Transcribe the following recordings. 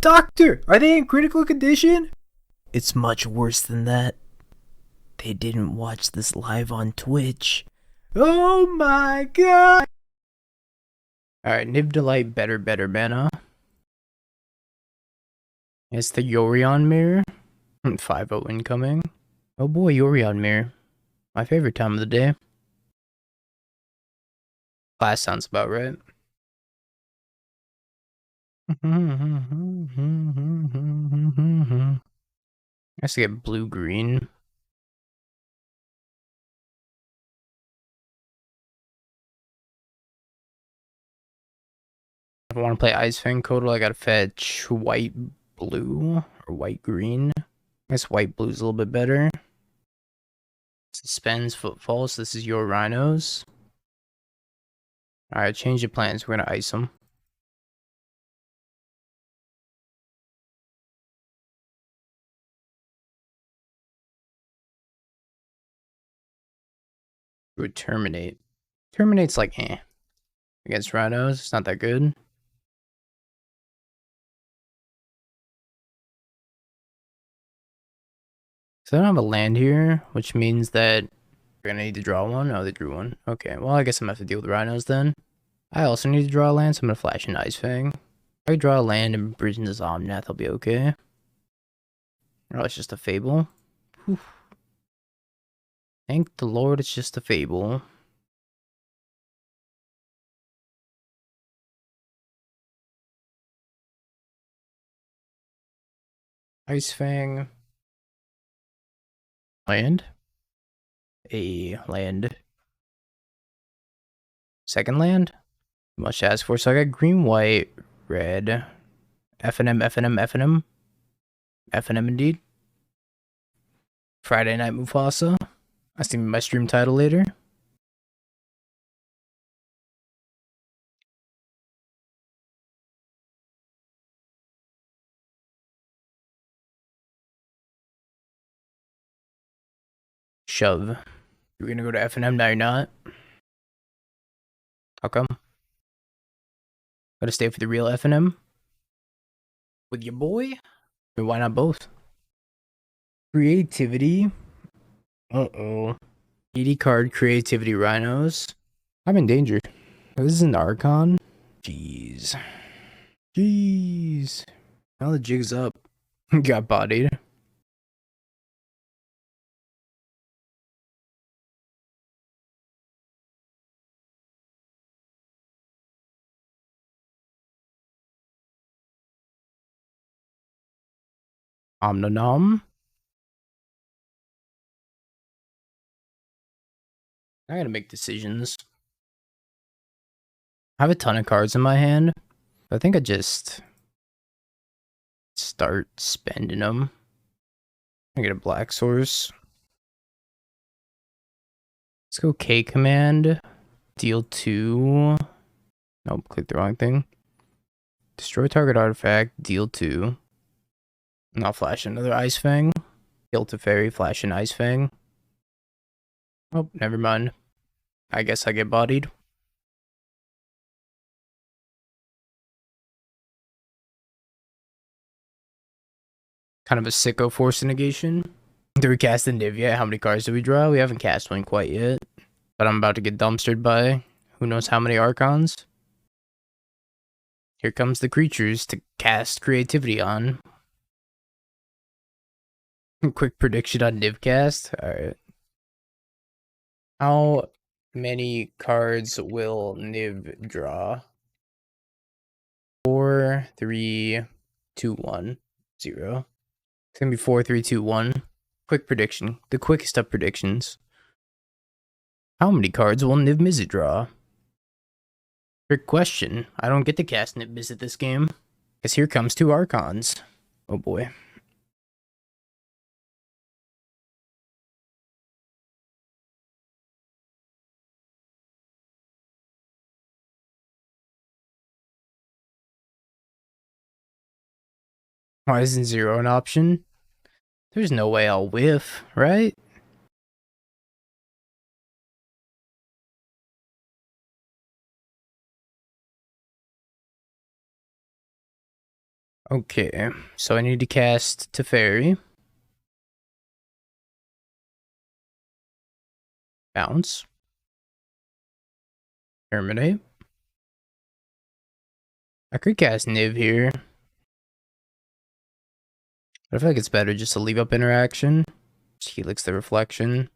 Doctor, are they in critical condition? It's much worse than that. They didn't watch this live on Twitch. Oh my god! Alright, Nib Delight, better mana. It's the Yorion mirror. 5-0 incoming. Oh boy, Yorion mirror. My favorite time of the day. Class sounds about right. I have to get blue-green. If I want to play Ice Fang Kotal, I gotta fetch white-blue or white-green. I guess white-blue's a little bit better. Suspends Footfalls. This is your Rhinos. Alright, change the plans. We're gonna ice them. We would Terminate. Terminate's like, against Rhinos, it's not that good. So I don't have a land here, which means that we're gonna need to draw one. Oh, they drew one. Okay, well, I guess I'm gonna have to deal with Rhinos then. I also need to draw a land, so I'm gonna flash an Ice Fang. If I draw a land and bridge into Zomnath, I'll be okay. Oh, it's just a Fable. Whew. Thank the Lord it's just a Fable. Ice Fang. Land. A land. Second land? Much to ask for. So I got green, white, red. FNM, FNM, FNM. FNM indeed. Friday Night Mufasa. I see my stream title later. Shove. You're gonna go to FNM, now you're not. How come? Gotta stay for the real FNM? With your boy? I mean, why not both? Creativity. Uh-oh. 80 card creativity Rhinos. I'm in danger. This is an Archon. Jeez. Jeez. Now the jig's up. Got bodied. Omnonom. I gotta make decisions. I have a ton of cards in my hand. I think I just start spending them. I get a black source. Let's go K command. Deal 2. Nope, click the wrong thing. Destroy target artifact. Deal 2. And I'll flash another Ice Fang. Kill to Fairy, flash an Ice Fang. Oh, never mind. I guess I get bodied. Kind of a sicko force negation. Do we cast the Niv yet? How many cards do we draw? We haven't cast one quite yet. But I'm about to get dumpstered by who knows how many Archons. Here comes the creatures to cast creativity on. Quick prediction on Nivcast. Alright. How many cards will Niv draw? 4, 3, 2, 1, 0. It's gonna be 4, 3, 2, 1. Quick prediction. The quickest of predictions. How many cards will Niv Mizzet draw? Trick question. I don't get to cast Niv Mizzet this game. Because here comes 2 Archons. Oh boy. Why isn't 0 an option? There's no way I'll whiff, right? Okay, so I need to cast Teferi. Bounce. Terminate. I could cast Niv here. But I feel like it's better just to leave up interaction. Just Helix the Reflection.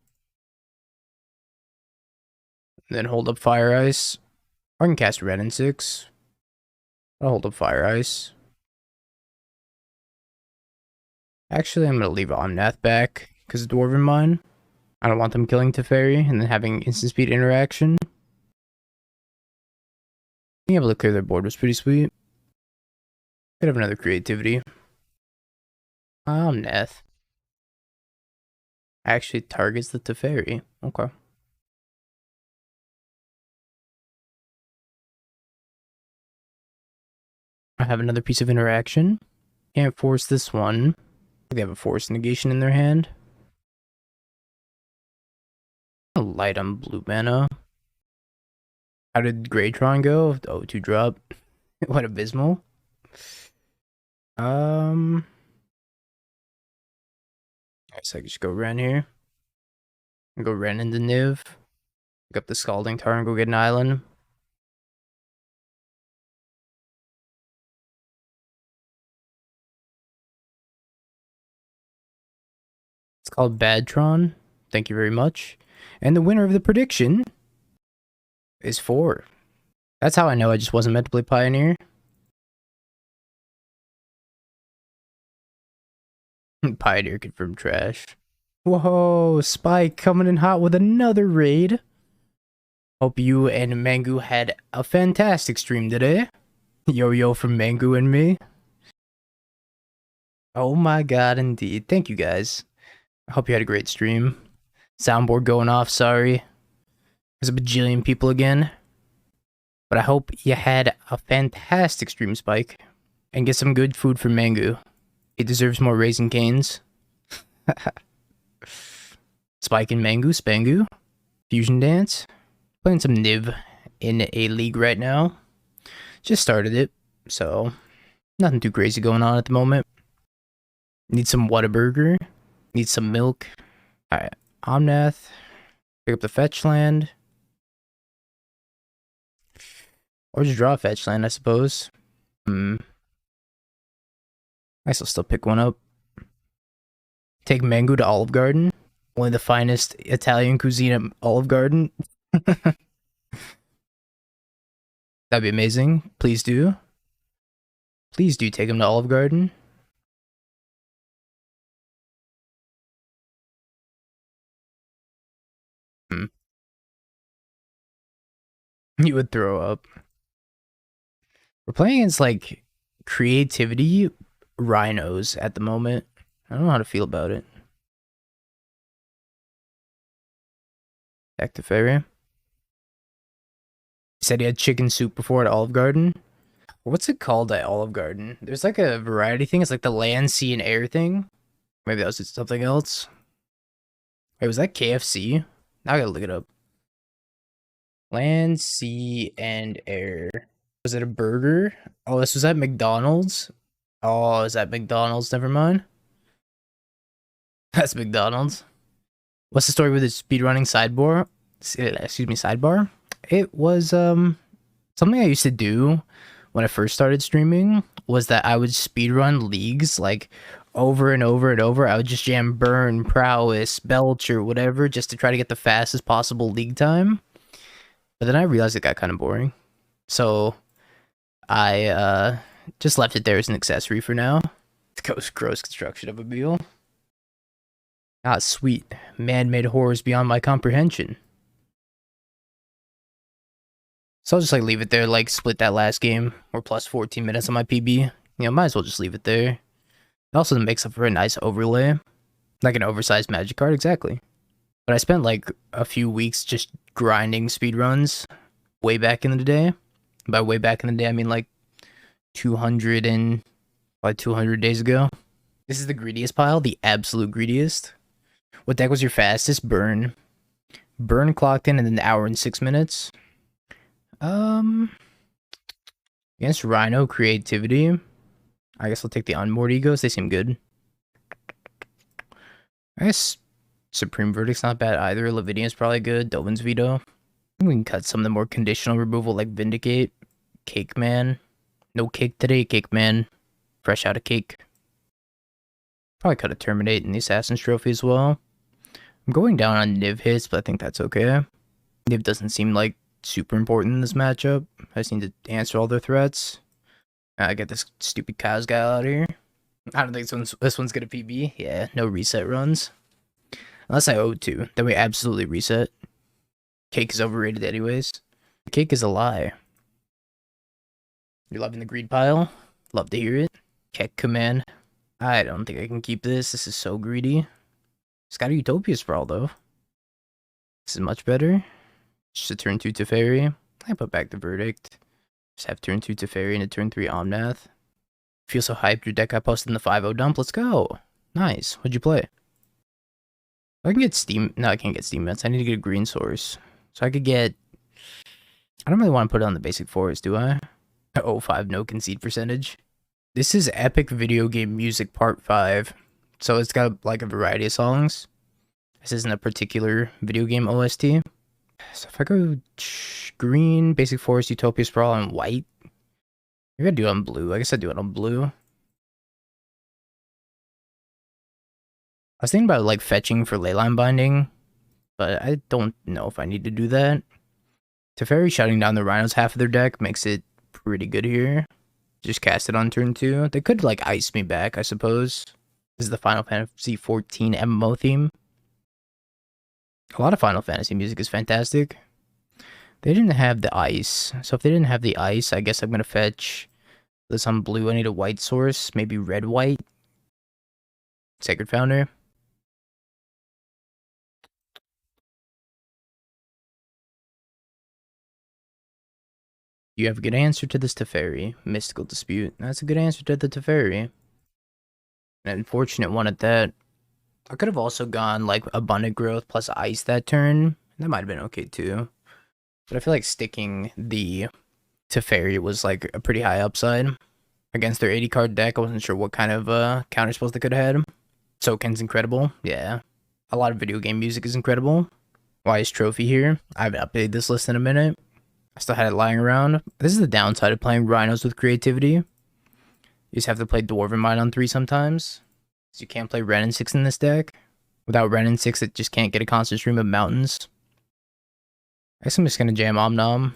Then hold up Fire Ice. Or I can cast Red and 6. I'll hold up Fire Ice. Actually, I'm going to leave Omnath back because of Dwarven Mine. I don't want them killing Teferi and then having instant speed interaction. Being able to clear their board was pretty sweet. Could have another creativity. Omnath. Actually targets the Teferi. Okay. I have another piece of interaction. Can't force this one. They have a force negation in their hand. A light on blue mana. How did Greytron go? Oh, 2-drop. What abysmal. I guess I could just go Ren here. Go Ren into Niv. Pick up the Scalding Tar and go get an island. It's called Badtron. Thank you very much. And the winner of the prediction is 4. That's how I know I just wasn't meant to play Pioneer. Pioneer confirmed trash. Whoa, Spike coming in hot with another raid. Hope you and Mangu had a fantastic stream today. Yo-yo from Mangu and me. Oh my god, indeed. Thank you guys. I hope you had a great stream. Soundboard going off, sorry. There's a bajillion people again. But I hope you had a fantastic stream, Spike. And get some good food from Mangu. He deserves more Raisin Canes. Spike and Mangu, Spangu. Fusion Dance. Playing some Niv in a league right now. Just started it, so nothing too crazy going on at the moment. Need some Whataburger. Need some milk. Alright, Omnath. Pick up the fetch land. Or just draw a fetch land, I suppose. I guess I'll still pick one up. Take Mango to Olive Garden. Only the finest Italian cuisine at Olive Garden. That'd be amazing. Please do. Please do take him to Olive Garden. You would throw up. We're playing against, like, creativity rhinos at the moment. I don't know how to feel about it. Back to Ferry. He said he had chicken soup before at Olive Garden. What's it called at Olive Garden? There's like a variety thing. It's like the land, sea, and air thing. Maybe that was just something else. Wait, was that KFC? Now I gotta look it up. Land, sea, and air. Was it a burger? Oh, this was at McDonald's? Oh, is that McDonald's? Never mind. That's McDonald's. What's the story with the speedrunning sidebar? Excuse me, sidebar? It was something I used to do when I first started streaming was that I would speedrun leagues like over and over and over. I would just jam Burn, Prowess, Belcher, whatever, just to try to get the fastest possible league time. But then I realized it got kind of boring. So I just left it there as an accessory for now. Gross construction of a meal. Ah, sweet. Man-made horrors beyond my comprehension. So I'll just like leave it there, like split that last game, or plus 14 minutes on my PB. You know, might as well just leave it there. It also makes up for a nice overlay. Like an oversized magic card, exactly. But I spent like a few weeks just grinding speedruns way back in the day. By way back in the day, I mean like 200 days ago. This is the greediest pile, the absolute greediest. What deck was your fastest? Burn. Burn clocked in an hour and 6 minutes. Against Rhino creativity, I guess I'll take the unmoored egos. They seem good. I guess Supreme Verdict's not bad either. Lavidian's probably good. Dovin's Veto. I think we can cut some of the more conditional removal like Vindicate. Cake Man. No cake today, Cake Man. Fresh out of cake. Probably cut a Terminate in the Assassin's Trophy as well. I'm going down on Niv hits, but I think that's okay. Niv doesn't seem like super important in this matchup. I just need to answer all their threats. I get this stupid Kaz guy out of here. I don't think this one's gonna PB. Yeah, no reset runs. Unless I owe to, then we absolutely reset. Cake is overrated anyways. Cake is a lie. You're loving the greed pile? Love to hear it. Keck command. I don't think I can keep this. This is so greedy. It's got a Utopia Sprawl though. This is much better. Just a turn 2 Teferi. I put back the Verdict. Just have turn 2 Teferi and a turn 3 Omnath. Feel so hyped. Your deck I posted in the 5-0 dump. Let's go. Nice. What'd you play? I can get Steam. No, I can't get Steam Mets. I need to get a green source. So I could get. I don't really want to put it on the basic forest, do I? 05 no concede percentage. This is Epic Video Game Music Part 5. So it's got like a variety of songs. This isn't a particular video game OST. So if I go green, basic forest, Utopia Sprawl, and white. Maybe I'd do it on blue. I guess I'd do it on blue. I was thinking about like fetching for Leyline Binding, but I don't know if I need to do that. Teferi shutting down the Rhinos half of their deck makes it pretty good here. Just cast it on turn 2. They could like ice me back, I suppose. This is the Final Fantasy 14 MMO theme. A lot of Final Fantasy music is fantastic. They didn't have the ice, so if they didn't have the ice, I guess I'm gonna fetch this on blue. I need a white source, maybe red-white. Sacred Founder. You have a good answer to this Teferi. Mystical Dispute. That's a good answer to the Teferi. An unfortunate one at that. I could have also gone like Abundant Growth plus Ice that turn. That might have been okay too. But I feel like sticking the Teferi was like a pretty high upside. Against their 80 card deck, I wasn't sure what kind of counter spells they could have had. Soken's incredible. Yeah. A lot of video game music is incredible. Wise Trophy here. I haven't updated this list in a minute. I still had it lying around. This is the downside of playing Rhinos with creativity. You just have to play Dwarven Mine on 3 sometimes. So you can't play Ren and 6 in this deck. Without Ren and 6, it just can't get a constant stream of mountains. I guess I'm just gonna jam Omnom.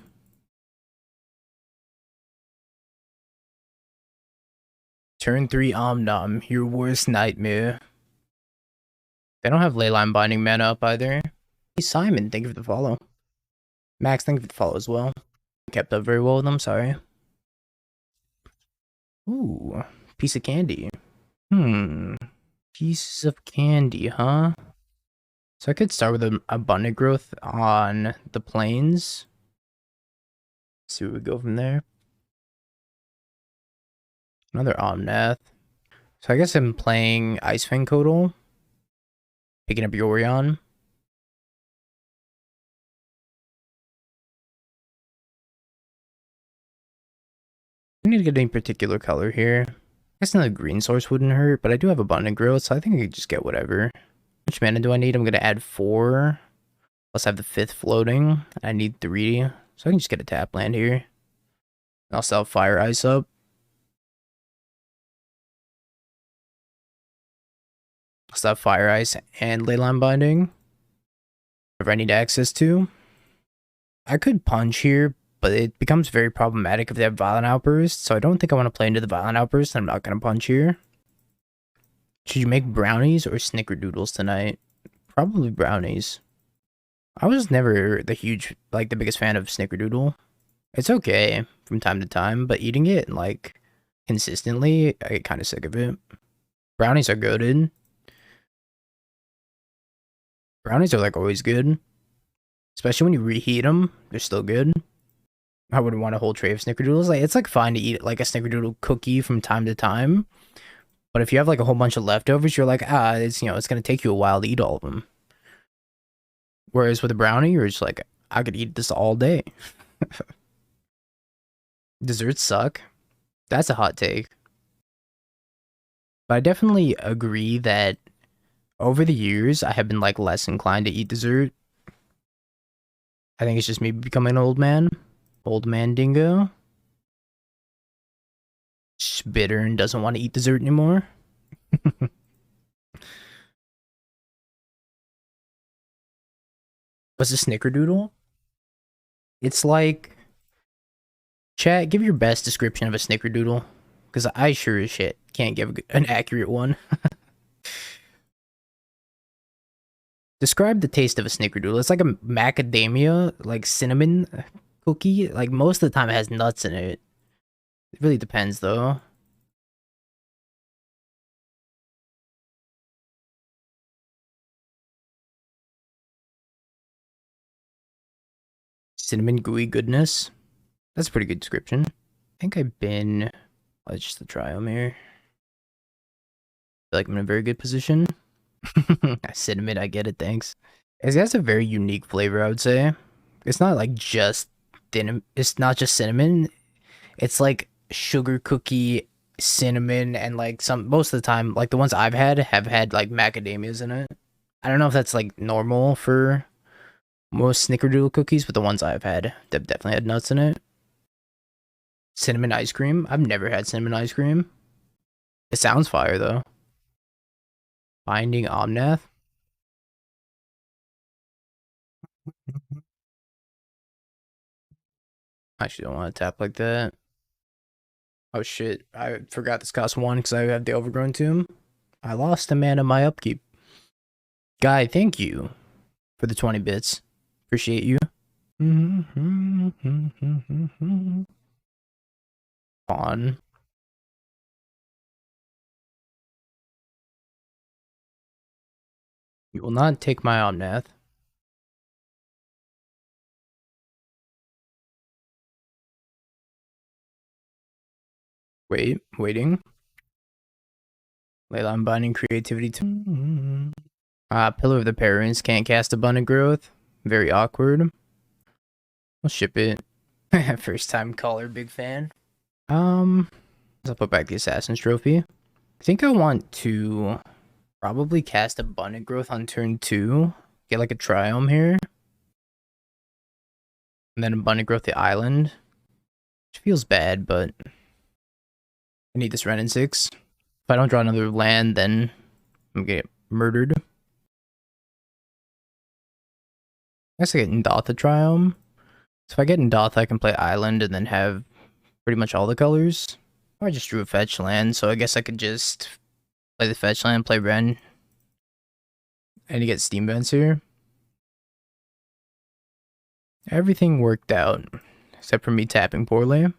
Turn 3 Omnom, your worst nightmare. They don't have Leyline Binding mana up either. Hey Simon, thank you for the follow. Max, thank you for the follow as well. Kept up very well with them, sorry. Ooh, piece of candy. Piece of candy, huh? So I could start with an Abundant Growth on the plains. See where we go from there. Another Omnath. So I guess I'm playing Ice Fang Codal. Picking up Yorion. I need to get any particular color here. I guess another green source wouldn't hurt, but I do have Abundant Growth, so I think I could just get whatever. Which mana do I need? I'm going to add 4. Plus I have the 5th floating. I need 3, so I can just get a tap land here. I'll still have Fire Ice up. I'll still have Fire Ice and Leyline Binding. If I need access to. I could punch here, but it becomes very problematic if they have Violent Outburst, so I don't think I want to play into the Violent Outburst. I'm not going to punch here. Should you make brownies or snickerdoodles tonight? Probably brownies. I was never the biggest fan of snickerdoodle. It's okay from time to time, but eating it, like, consistently, I get kind of sick of it. Brownies are goated. Brownies are, like, always good. Especially when you reheat them, they're still good. I wouldn't want a whole tray of snickerdoodles. Like, it's, like, fine to eat, like, a snickerdoodle cookie from time to time. But if you have, like, a whole bunch of leftovers, you're like, it's, it's going to take you a while to eat all of them. Whereas with a brownie, you're just like, I could eat this all day. Desserts suck. That's a hot take. But I definitely agree that over the years, I have been like less inclined to eat dessert. I think it's just me becoming an old man. Old man dingo. Just bitter and doesn't want to eat dessert anymore. What's a snickerdoodle? It's like, chat, give your best description of a snickerdoodle. Because I sure as shit can't give an accurate one. Describe the taste of a snickerdoodle. It's like a macadamia, like cinnamon cookie. Like most of the time it has nuts in it. It really depends though. Cinnamon gooey goodness. That's a pretty good description. I think I've been. Let's just try them here. Feel like I'm in a very good position. Cinnamon, I get it, thanks. It has a very unique flavor, I would say. It's not like just cinnamon. It's not just cinnamon. It's like sugar cookie, cinnamon, and like some most of the time, like the ones I've had have had like macadamias in it. I don't know if that's like normal for most snickerdoodle cookies, but the ones I've had, they've definitely had nuts in it. Cinnamon ice cream. I've never had cinnamon ice cream. It sounds fire though. Binding Omnath. I actually don't want to tap like that. Oh shit, I forgot this cost 1 because I have the Overgrown Tomb. I lost a man in my upkeep. Guy, thank you for the 20 bits. Appreciate you. On. You will not take my Omnath. Waiting. Leyline Binding Creativity. Pillar of the Parents can't cast Abundant Growth. Very awkward. I'll ship it. First time caller, big fan. I'll put back the Assassin's Trophy. I think I want to probably cast Abundant Growth on turn 2. Get like a Triome here. And then Abundant Growth the island. Which feels bad, but I need this Ren in 6. If I don't draw another land, then I'm gonna get murdered. I guess I get Ndotha Triome. So if I get Ndotha, I can play island and then have pretty much all the colors. Or I just drew a fetch land, so I guess I could just play the fetch land, play Ren. And you get Steam Vents here. Everything worked out, except for me tapping poorly.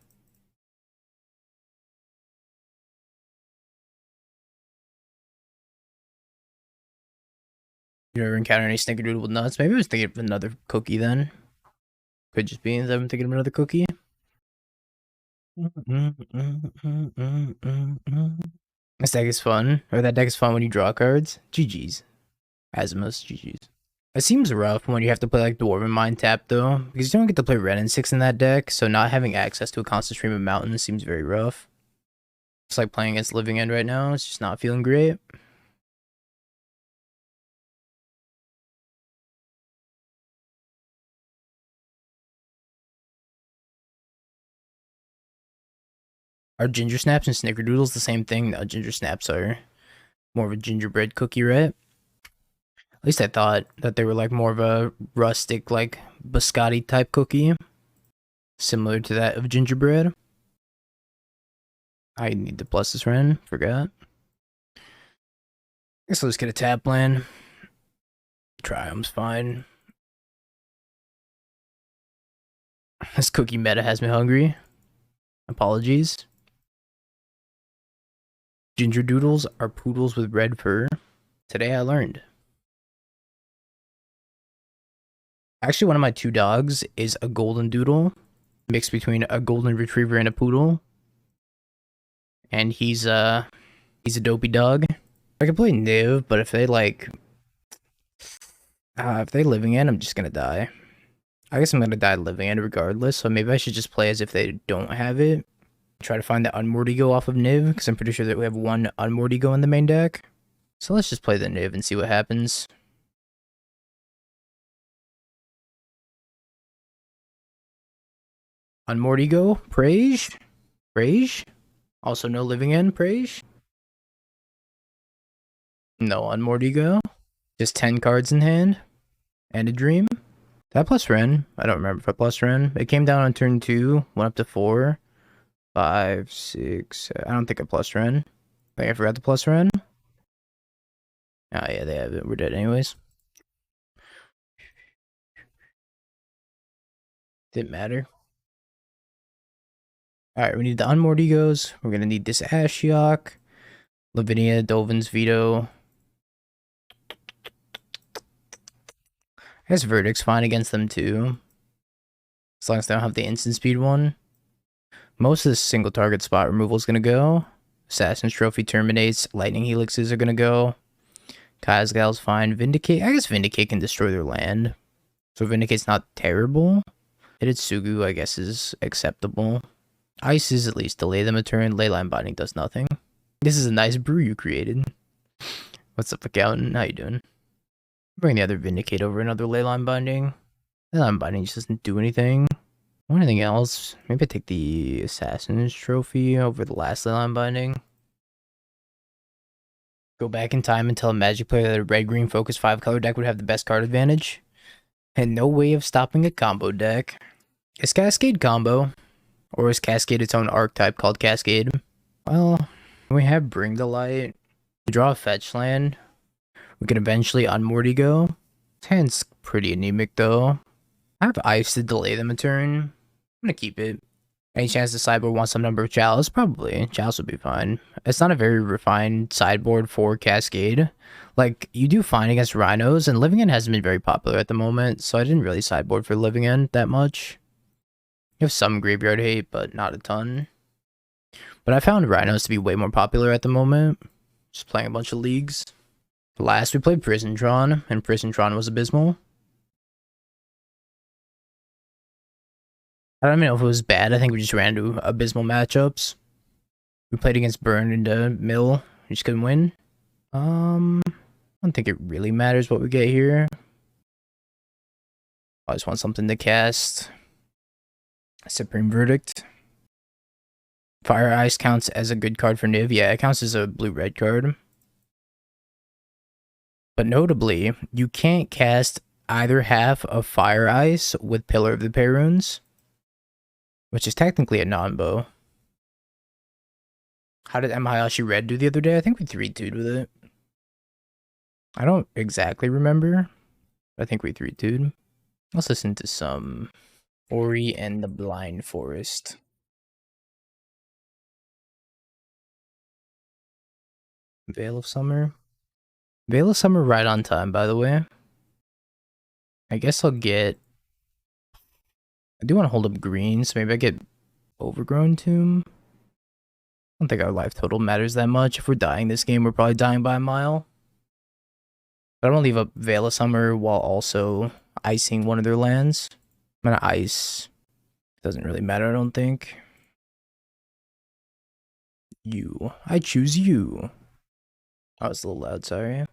You never encounter any snickerdoodle with nuts? Maybe I was thinking of another cookie then. Could just be that I'm thinking of another cookie. This deck is fun. Or that deck is fun when you draw cards. GG's. Asimus, GG's. It seems rough when you have to play like Dwarven Mind Tap though, because you don't get to play Ren and 6 in that deck, so not having access to a constant stream of mountains seems very rough. It's like playing against Living End right now, it's just not feeling great. Are Ginger Snaps and Snickerdoodles the same thing? No, Ginger Snaps are more of a gingerbread cookie, right? At least I thought that they were like more of a rustic, like biscotti type cookie, similar to that of gingerbread. I need to plus this Ren, forgot. Guess I'll just get a tap land. Triumph's fine. This cookie meta has me hungry. Apologies. Ginger doodles are poodles with red fur. Today I learned. Actually, one of my 2 dogs is a golden doodle, mixed between a golden retriever and a poodle. And he's a dopey dog. I could play Niv, but if they like, if they Living End, I'm just gonna die. I guess I'm gonna die Living End regardless, so maybe I should just play as if they don't have it. Try to find the Unmortigo off of Niv, because I'm pretty sure that we have one Unmortigo in the main deck. So let's just play the Niv and see what happens. Unmortigo, Prage. Also no living in Prage. No Unmortigo. Just 10 cards in hand. And a dream. Did I plus Ren? I don't remember if I plus Ren. It came down on turn 2, went up to 4, 5, 6. I don't think I plus Ren. I think I forgot to plus Ren. Oh yeah, they have it. We're dead anyways. Didn't matter. Alright, we need the Unmortigos. We're gonna need this Ashiok, Lavinia, Dolvin's Veto. I guess Verdict's fine against them too. As long as they don't have the instant speed one. Most of the single target spot removal is gonna go. Assassin's Trophy terminates. Lightning Helixes are gonna go. Kazgal's fine. Vindicate. I guess Vindicate can destroy their land. So Vindicate's not terrible. Hitotsugu, I guess, is acceptable. Ice is at least delay them a turn. Leyline Binding does nothing. This is a nice brew you created. What's up, Accountant? How you doing? Bring the other Vindicate over another Leyline Binding. Leyline Binding just doesn't do anything. Or anything else. Maybe I take the Assassin's Trophy over the last Leyline Binding. Go back in time and tell a Magic player that a red-green focus 5-color deck would have the best card advantage. And no way of stopping a combo deck. Is Cascade combo? Or is Cascade its own archetype called Cascade? Well, we have Bring the Light. We draw a fetch land. We can eventually Unmortigo. This hand's pretty anemic though. I have Ice to delay them a turn. I'm gonna keep it. Any chance the sideboard wants some number of Chalice? Probably. Chalice would be fine. It's not a very refined sideboard for Cascade. Like, you do fine against Rhinos, and Living End hasn't been very popular at the moment, so I didn't really sideboard for Living End that much. You have some graveyard hate, but not a ton. But I found Rhinos to be way more popular at the moment. Just playing a bunch of leagues. Last we played Prisintron, and Prisintron was abysmal. I don't even know if it was bad. I think we just ran into abysmal matchups. We played against Burn into Mill. We just couldn't win. I don't think it really matters what we get here. I just want something to cast. Supreme Verdict. Fire Ice counts as a good card for Niv. Yeah, it counts as a blue-red card. But notably, you can't cast either half of Fire Ice with Pillar of the Perunes, which is technically a non-bow. How did Hayashi Red do the other day? I think we 3-2'd with it. I don't exactly remember. I think we 3-2'd. Let's listen to some Ori and the Blind Forest. Veil of Summer. Veil of Summer right on time, by the way. I guess I'll get... I do want to hold up green, so maybe I get Overgrown Tomb. I don't think our life total matters that much. If we're dying this game, we're probably dying by a mile. But I don't leave up Veil of Summer while also icing one of their lands. I'm gonna ice. Doesn't really matter, I don't think. You. I choose you. Oh, it's a little loud, sorry.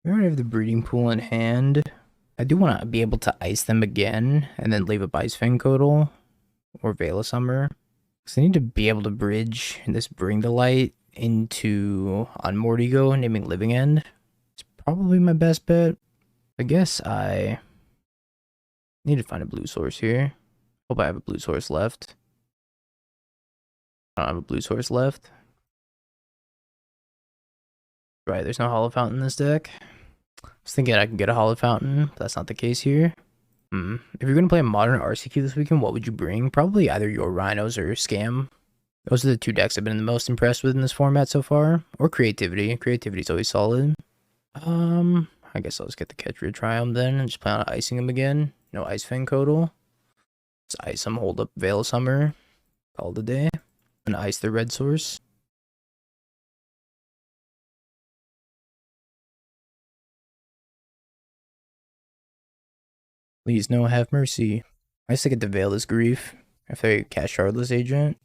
We already have the Breeding Pool in hand. I do want to be able to ice them again and then leave up Ice Fang Codal or Veil of Summer. Because I need to be able to bridge this Bring the Light into Unmortigo, naming Living End. It's probably my best bet. I guess I need to find a blue source here. Hope I have a blue source left. I don't have a blue source left. Right, there's no Hollow Fountain in this deck. I was thinking I can get a Hollow Fountain, but that's not the case here. If you're going to play a modern RCQ this weekend, what would you bring? Probably either your Rhinos or Scam. Those are the two decks I've been the most impressed with in this format so far. Or Creativity. Creativity's always solid. I guess I'll just get the Ketria Triumph then and just plan on icing him again. No Ice Fang Codal. Just ice him, hold up Veil of Summer. Call it a day. And ice the red source. Please, no, have mercy. I used to get to Veil this grief. If they cast Shardless Agent.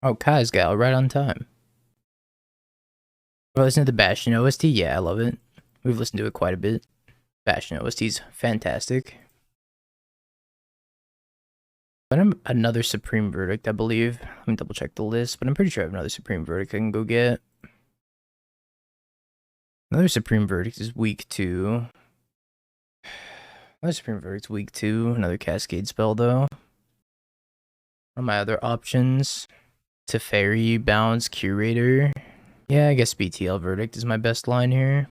Oh, Kai's Gal, right on time. Well, listen to the Bastion OST. Yeah, I love it. We've listened to it quite a bit. Bastion OST's fantastic. But I'm another Supreme Verdict, I believe. Let me double check the list, but I'm pretty sure I have another Supreme Verdict I can go get. Another Supreme Verdict is week 2. Another Supreme Verdict's week 2. Another Cascade spell, though. What are my other options? Teferi, Bounce, Curator. Yeah, I guess BTL Verdict is my best line here.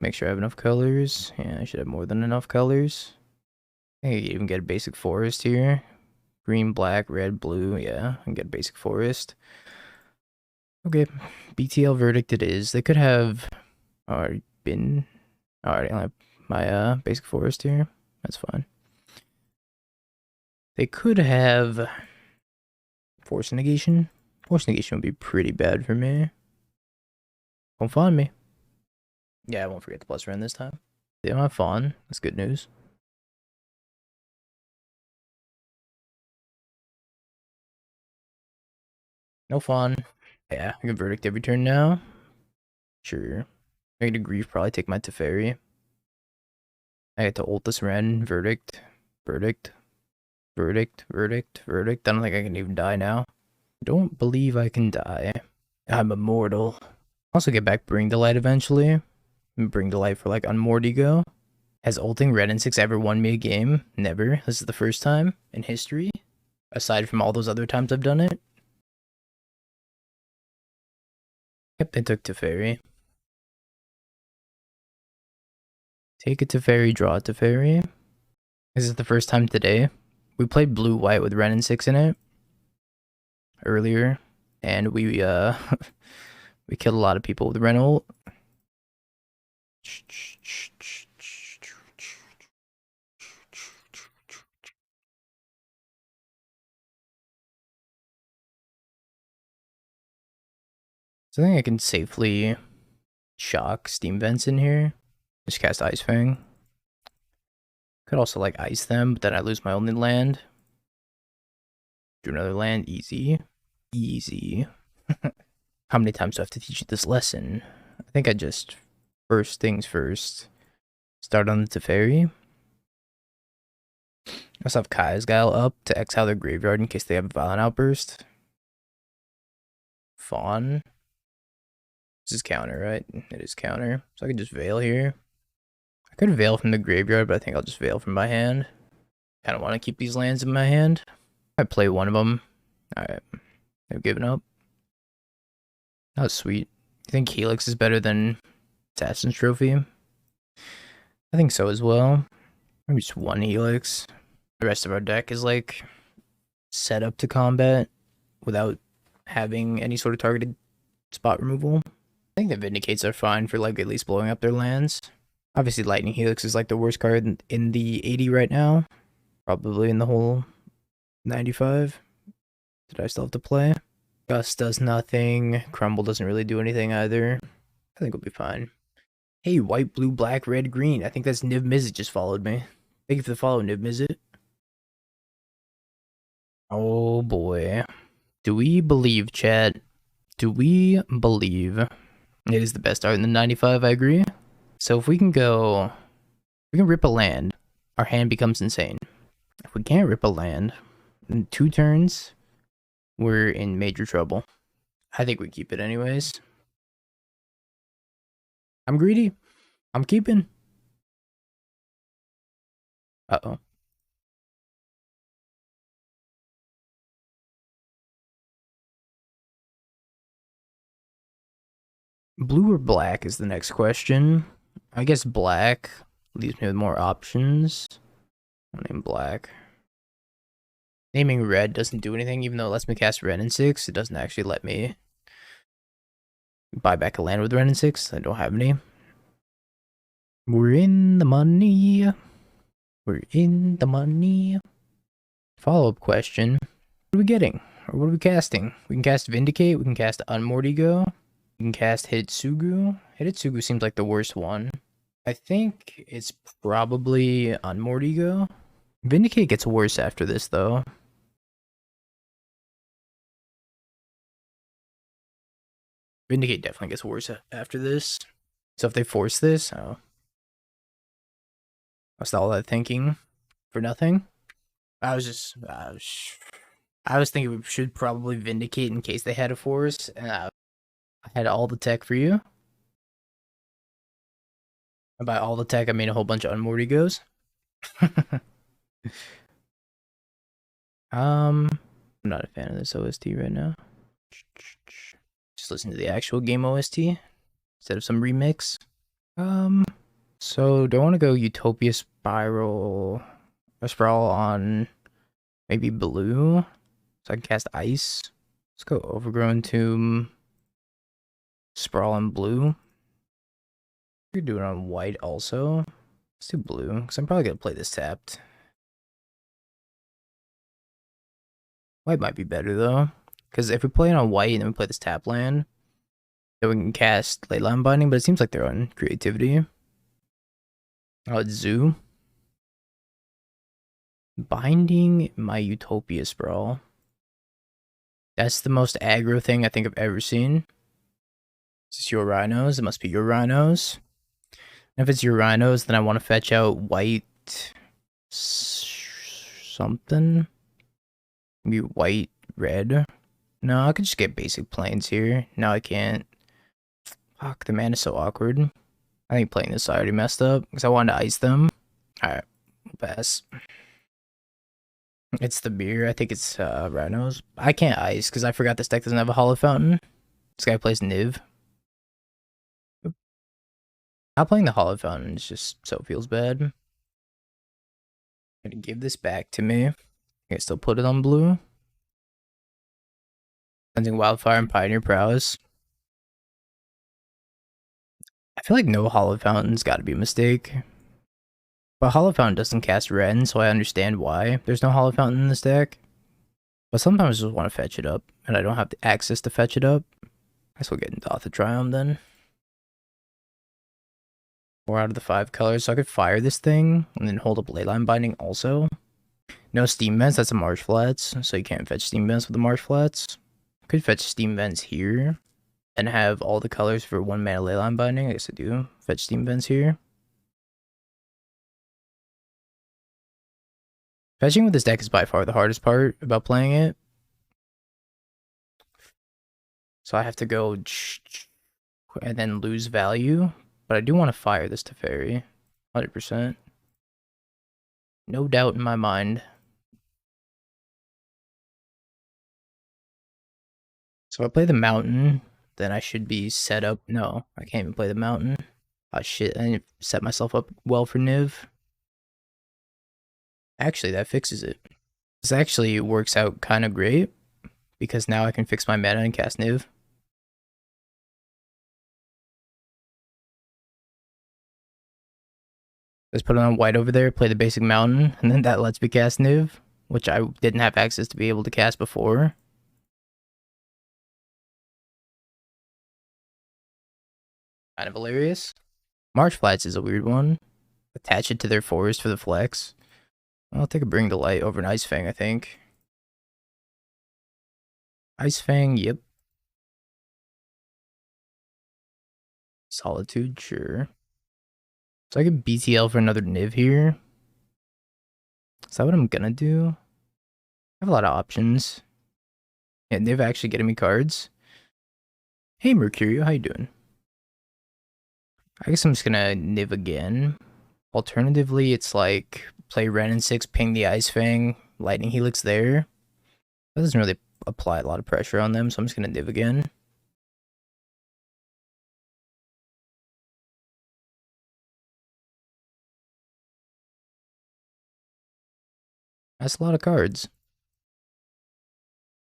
Make sure I have enough colors. Yeah, I should have more than enough colors. I think I can even get a basic forest here. Green, black, red, blue. Yeah, I can get a basic forest. Okay, BTL Verdict it is. They could have already been... Alright, I have my basic forest here. That's fine. They could have... Force Negation. Force Negation would be pretty bad for me. Don't find me. Yeah, I won't forget the plus run this time. They don't have Fawn. That's good news. No Fawn. Yeah, I can Verdict every turn now. Sure. I get a Grief, probably take my Teferi. I get to ult this Ren. Verdict. Verdict. Verdict. Verdict. Verdict. I don't think I can even die now. I don't believe I can die. I'm immortal. Also get back Bring to Light eventually. Bring to Light for like MTGO. Has ulting Red and 6 ever won me a game? Never. This is the first time in history. Aside from all those other times I've done it. Yep, they took Teferi. Take a Teferi, draw a Teferi. This is the first time today. We played blue-white with Ren and 6 in it. Earlier. And we we killed a lot of people with Ren ult. So I think I can safely shock Steam Vents in here. Just cast Ice Fang. Could also like ice them, but then I lose my only land. Do another land, easy. Easy. How many times do I have to teach you this lesson? I think I just, first things first, start on the Teferi. I also have Kai's Guile up to exile their graveyard in case they have a Violent Outburst. Fawn. This is counter, right? It is counter. So I can just Veil here. I could Veil from the graveyard, but I think I'll just Veil from my hand. Kind of want to keep these lands in my hand. I play one of them. Alright. They've given up. That was sweet. You think Helix is better than Assassin's Trophy? I think so as well. Maybe just one Helix. The rest of our deck is like set up to combat without having any sort of targeted spot removal. I think the Vindicates are fine for like at least blowing up their lands. Obviously Lightning Helix is like the worst card in the 80 right now. Probably in the whole 95. Did I still have to play? Gust does nothing. Crumble doesn't really do anything either. I think we'll be fine. Hey, white, blue, black, red, green. I think that's Niv Mizzet just followed me. Thank you for the follow, Niv Mizzet. Oh boy. Do we believe, chat? Do we believe it is the best art in the 95? I agree. So if we can go... We can rip a land. Our hand becomes insane. If we can't rip a land, in 2 turns, we're in major trouble. I think we keep it anyways. I'm greedy. I'm keeping. Uh-oh. Blue or black is the next question. I guess black leaves me with more options. I'll name black. Naming red doesn't do anything, even though it lets me cast red and 6. It doesn't actually let me buy back a land with red and 6. I don't have any. We're in the money. We're in the money. Follow-up question. What are we getting? Or what are we casting? We can cast Vindicate. We can cast MTGO. We can cast Hitsugu. Hitsugu seems like the worst one. I think it's probably on MTGO. Vindicate gets worse after this, though. Vindicate definitely gets worse after this. So if they force this, oh, that's all that thinking for nothing. I was thinking we should probably Vindicate in case they had a force, and I had all the tech for you. And by all the tech, I mean a whole bunch of Unmortigos. I'm not a fan of this OST right now. Just listen to the actual game OST instead of some remix. So do I want to go Utopia Spiral or Sprawl on maybe blue? So I can cast Ice. Let's go Overgrown Tomb, Sprawl on blue. We could do it on white also. Let's do blue, because I'm probably going to play this tapped. White might be better though, because if we play it on white and then we play this tap land, then we can cast Leyline Binding, but it seems like they're on creativity. Oh, it's Zoo. Binding my Utopia Sprawl. That's the most aggro thing I think I've ever seen. Is this your rhinos? It must be your rhinos. And if it's your rhinos, then I want to fetch out white something. Maybe white, red. No, I could just get basic planes here. No, I can't. Fuck, the man is so awkward. I think playing this already messed up because I wanted to ice them. Alright, we'll pass. It's the beer. I think it's rhinos. I can't ice because I forgot this deck doesn't have a hollow fountain. This guy plays Niv. Not playing the hollow fountain is just so feels bad. I'm gonna give this back to me. I still put it on blue. Cleansing Wildfire and Pioneer Prowess. I feel like no hollow fountain's got to be a mistake. But hollow fountain doesn't cast Ren, so I understand why there's no hollow fountain in this deck. But sometimes I just want to fetch it up, and I don't have the access to fetch it up. I guess we'll get into Oath of Triumph then. 4 out of the 5 colors, so I could fire this thing, and then hold up Leyline Binding also. No Steam Vents, that's a Marsh Flats, so you can't fetch Steam Vents with the Marsh Flats. Could fetch Steam Vents here, and have all the colors for 1 mana Leyline Binding. I guess I do. Fetch Steam Vents here. Fetching with this deck is by far the hardest part about playing it. So I have to go and then lose value. But I do want to fire this Teferi. 100%. No doubt in my mind. So if I play the mountain, then I should be set up. No, I can't even play the mountain. Oh shit, I didn't set myself up well for Niv. Actually, that fixes it. This actually works out kind of great, because now I can fix my mana and cast Niv. Let's put it on white over there, play the basic mountain, and then that lets me cast Niv, which I didn't have access to be able to cast before. Kind of hilarious. Marsh Flats is a weird one. Attach it to their forest for the flex. I'll take a Bring to Light over an Ice Fang, I think. Ice Fang, yep. Solitude, sure. So I could BTL for another Niv here. Is that what I'm gonna do? I have a lot of options. Yeah, Niv actually getting me cards. Hey Mercurio, how you doing? I guess I'm just gonna Niv again. Alternatively, it's like play Ren and 6, ping the Ice Fang, Lightning Helix there. That doesn't really apply a lot of pressure on them, so I'm just gonna Niv again. That's a lot of cards.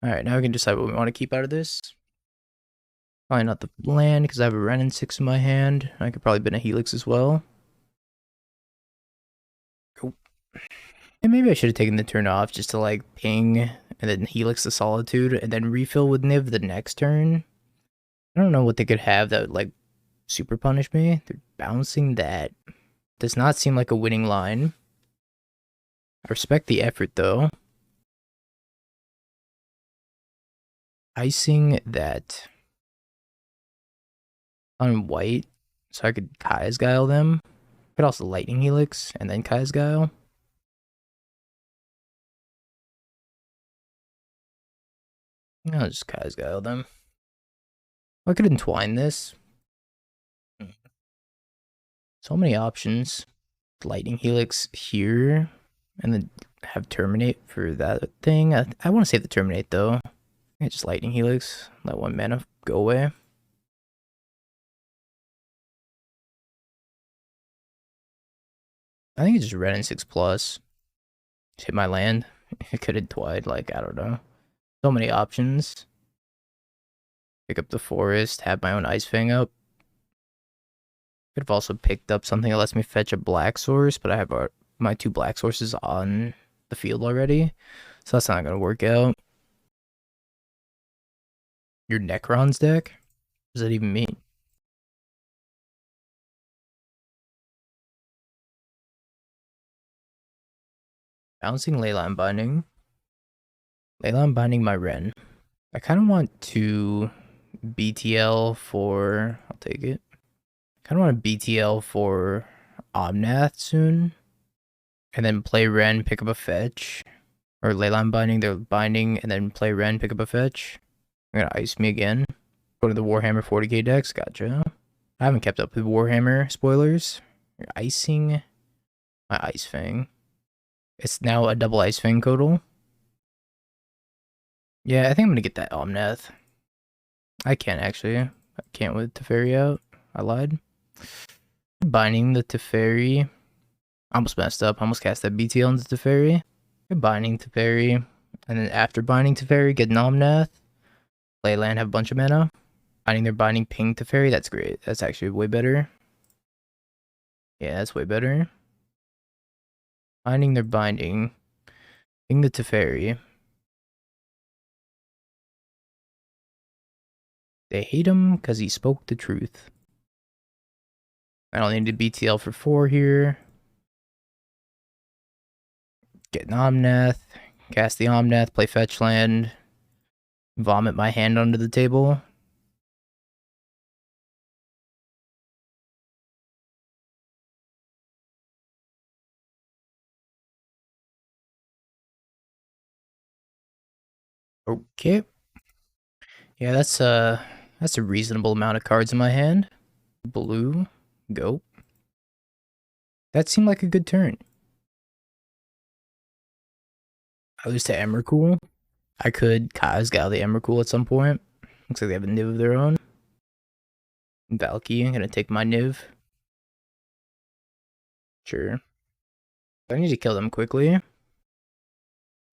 Alright, now we can decide what we want to keep out of this. Probably not the land, because I have a Ren and 6 in my hand. I could probably bin a Helix as well. And maybe I should have taken the turn off just to like ping and then Helix the Solitude and then refill with Niv the next turn. I don't know what they could have that would like super punish me. They're bouncing that. Does not seem like a winning line. I respect the effort though. Icing that on white so I could Kai's Guile them. Could also Lightning Helix and then Kai's Guile. I'll just Kai's Guile them. I could entwine this. So many options. Lightning Helix here and then have Terminate for that thing. I want to save the Terminate though. I just Lightning Helix. Let 1 mana go away. I think it's just red and 6+. Just hit my land. It could have twied, like, I don't know. So many options. Pick up the forest, have my own Ice Fang up. Could have also picked up something that lets me fetch a black source, but I have my 2 black sources on the field already. So that's not going to work out. Your Necrons deck? What does that even mean? Bouncing Leyline Binding. Leyline Binding my Ren. I kind of want to BTL for... I'll take it. I kind of want to BTL for Omnath soon. And then play Ren, pick up a fetch. Or Leyline Binding, they're binding, and then play Ren, pick up a fetch. They're gonna ice me again. Go to the Warhammer 40k decks, gotcha. I haven't kept up with Warhammer spoilers. You're icing my Ice Fang. It's now a double Ice Fang total. Yeah, I think I'm gonna get that Omnath. I can't actually. I can't with Teferi out. I lied. Binding the Teferi. Almost messed up. Almost cast that BTL into Teferi. Binding Teferi. And then after binding Teferi, get Omnath. Play land, have a bunch of mana. Binding their binding ping Teferi. That's great. That's actually way better. Yeah, that's way better. Binding their binding. Ping the Teferi. They hate him because he spoke the truth. I don't need to BTL for 4 here. Get an Omnath. Cast the Omnath. Play fetch land. Vomit my hand onto the table. Okay. Yeah, that's a reasonable amount of cards in my hand. Blue, go. That seemed like a good turn. I lose to Emrakul. I could Kai's Guile the Emrakul at some point. Looks like they have a Niv of their own. Valky, I'm gonna take my Niv. Sure. I need to kill them quickly. I'm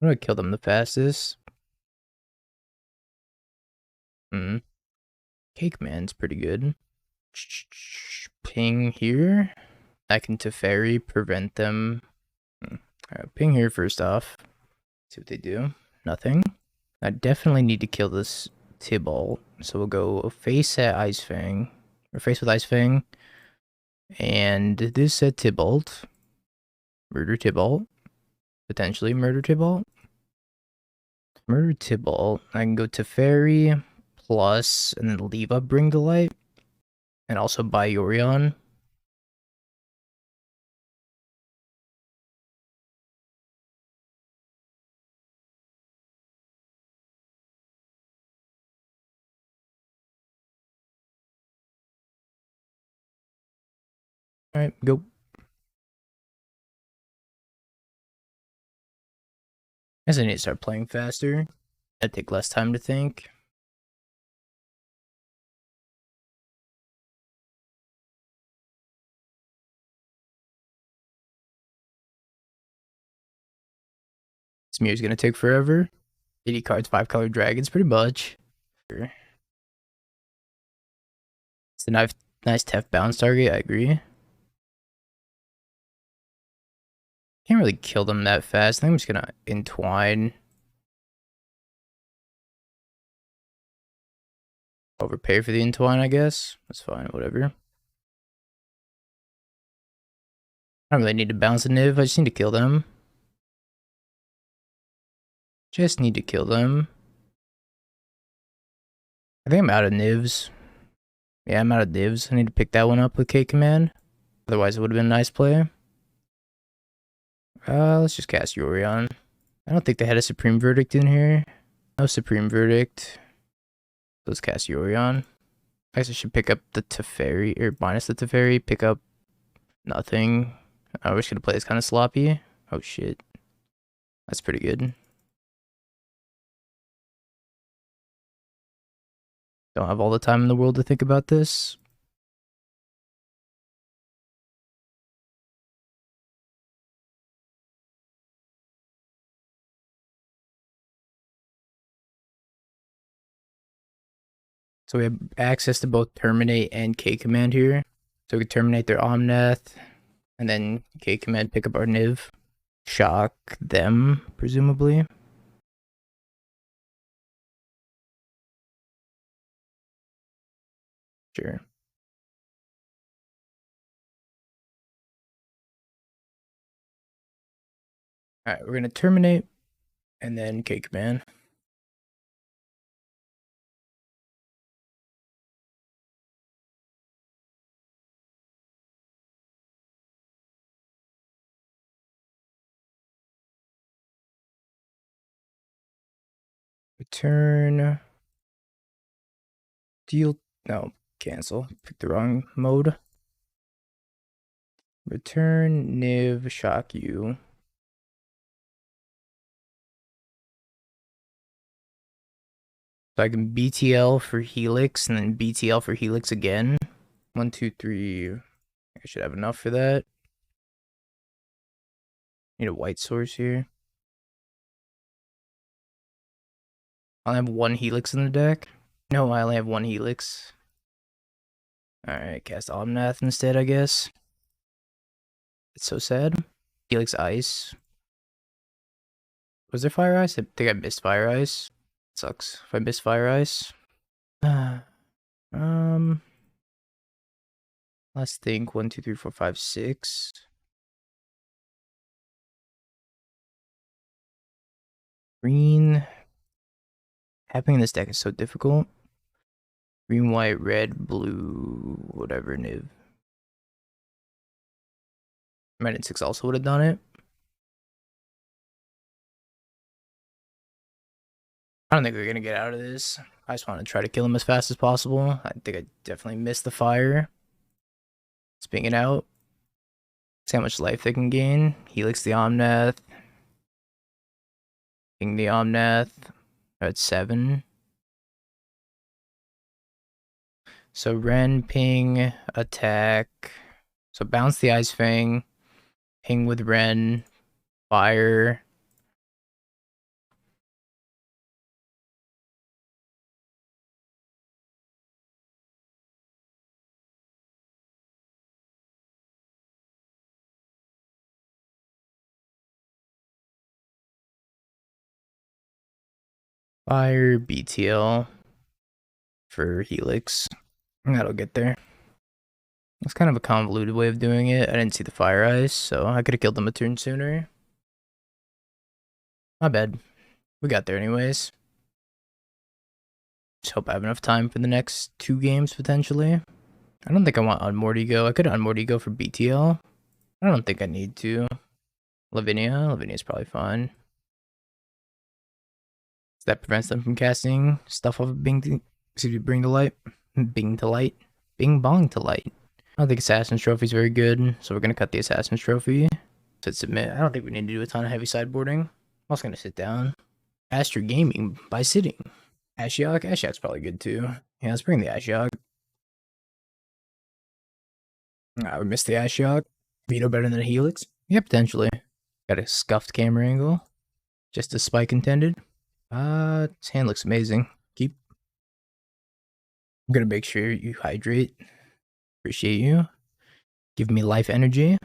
gonna kill them the fastest. Cake Man's pretty good. Ping here. I can Teferi prevent them. Alright, ping here first off. See what they do. Nothing. I definitely need to kill this Tibalt. So we'll go face at Ice Fang. Or face with Ice Fang. And this at Tibalt. Murder Tibalt. Potentially murder Tibalt. Murder Tibalt. I can go Teferi plus and then leave up Bring to Light. And also buy Yorion. Alright, go. I guess I need to start playing faster. I'd take less time to think. Smear's gonna take forever. 80 cards, 5-color dragons, pretty much. It's a nice Tef bounce target, I agree. Can't really kill them that fast. I think I'm just gonna entwine. Overpay for the entwine, I guess. That's fine, whatever. I don't really need to bounce a Niv, I just need to kill them. Just need to kill them. I think I'm out of Nivs. Yeah, I'm out of Nivs. I need to pick that one up with K command. Otherwise, it would have been a nice play. Let's just cast Yorion. I don't think they had a Supreme Verdict in here. No Supreme Verdict. Let's cast Yorion. I guess I should pick up the Teferi, or minus the Teferi, pick up nothing. I was gonna play this kind of sloppy. Oh shit. That's pretty good. Don't have all the time in the world to think about this. So we have access to both Terminate and K command here. So we can terminate their Omnath, and then K command pick up our Niv. Shock them, presumably. Sure. Alright, we're gonna terminate, and then K command. Return. Deal. No, cancel. Pick the wrong mode. Return Niv shock you. So I can BTL for Helix and then BTL for Helix again. 1, 2, 3. I should have enough for that. Need a white source here. I only have one Helix in the deck. No, I only have one Helix. Alright, cast Omnath instead, I guess. It's so sad. Helix Ice. Was there Fire Ice? I think I missed Fire Ice. It sucks if I miss Fire Ice. Let's think. 1, 2, 3, 4, 5, 6. Green. Happening in this deck is so difficult. Green, white, red, blue, whatever, Niv. Red 6 also would have done it. I don't think we're gonna get out of this. I just want to try to kill him as fast as possible. I think I definitely missed the fire. Sping it out. See how much life they can gain. Helix the Omnath. Ping the Omnath. At 7. So Ren, ping, attack. So bounce the Ice Fang. Ping with Ren. Fire. Fire, BTL for Helix. And that'll get there. It's kind of a convoluted way of doing it. I didn't see the Fire Ice, so I could have killed them a turn sooner. My bad. We got there anyways. Just hope I have enough time for the next 2 games, potentially. I don't think I want MTGO. I could MTGO for BTL. I don't think I need to. Lavinia's probably fine. That prevents them from casting stuff off of Bing to light. Bing to light. Bing bong to light. I don't think Assassin's Trophy is very good, so we're gonna cut the Assassin's Trophy. To submit. I don't think we need to do a ton of heavy sideboarding. I'm also gonna sit down. Astro Gaming by sitting. Ashiok? Ashiok's probably good too. Yeah, let's bring the Ashiok. We missed the Ashiok. Veto better than a Helix? Yeah, potentially. Got a scuffed camera angle. Just a spike intended. His hand looks amazing. Keep. I'm gonna make sure you hydrate. Appreciate you. Give me life energy.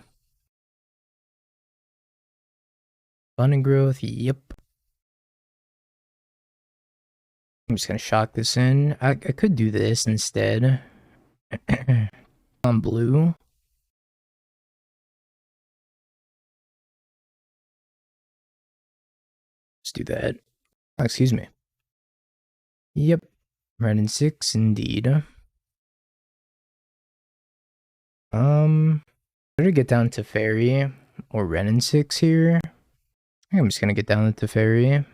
Fun and growth, yep. I'm just gonna shock this in. I could do this instead. On blue. Let's do that. Oh, excuse me. Yep. Red and 6 indeed. Better get down to Fairy or Ren and 6 here. I think I'm just gonna get down to Fairy.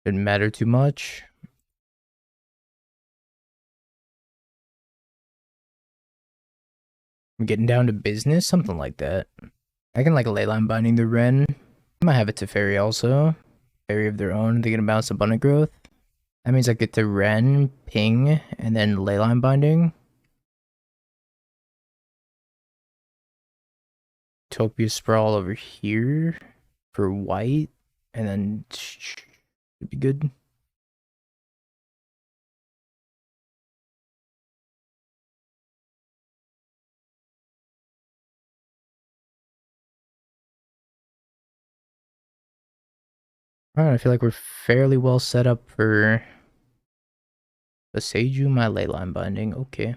Didn't matter too much. I'm getting down to business, something like that. I can like Leyline Binding the Ren. I might have it to Fairy also. Fairy of their own. They're gonna bounce Abundant Growth. That means I get to Ren, Ping, and then Leyline Binding. Utopia Sprawl over here for white, and then should be good. Alright, I feel like we're fairly well set up for the Seiju, my Leyline Binding. Okay.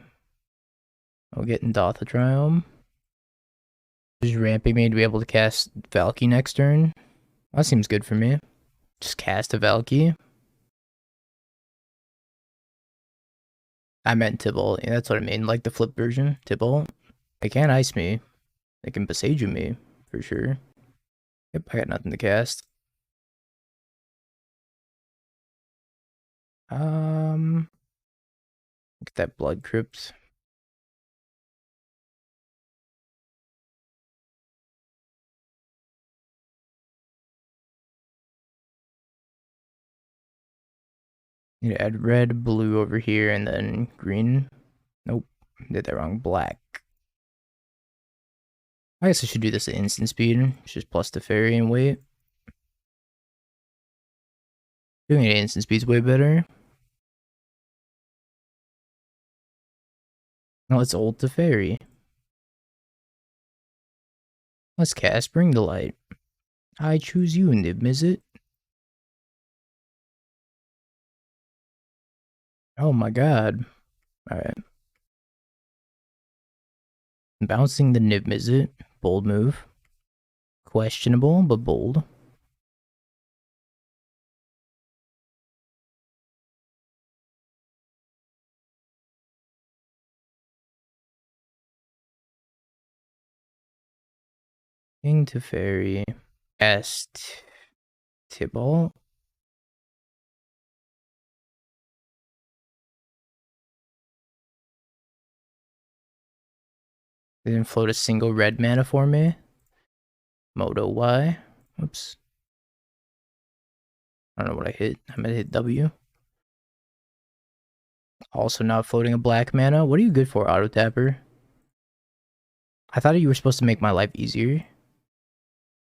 I'll get Ndotha Triome. Just ramping me to be able to cast Valky next turn. That seems good for me. Just cast a Valky. I meant Tibalt. Yeah, that's what I mean. Like the flip version. Tibalt. They can't ice me. They can Beseiju me. For sure. Yep, I got nothing to cast. Get that Blood Crypt. Need to add red, blue over here, and then green. Nope, did that wrong. Black. I guess I should do this at instant speed. Just plus the fairy and wait. Doing it at instant speed's way better. Now let's ult the fairy. Let's cast Bring the Light. I choose you, Nib Mizzet. Oh my god. Alright. Bouncing the Nib Mizzet. Bold move. Questionable, but bold. King to fairy. Cast Tibalt. They didn't float a single red mana for me. Moto Y. Oops. I don't know what I hit. I might hit W. Also not floating a black mana. What are you good for, Auto Tapper? I thought you were supposed to make my life easier.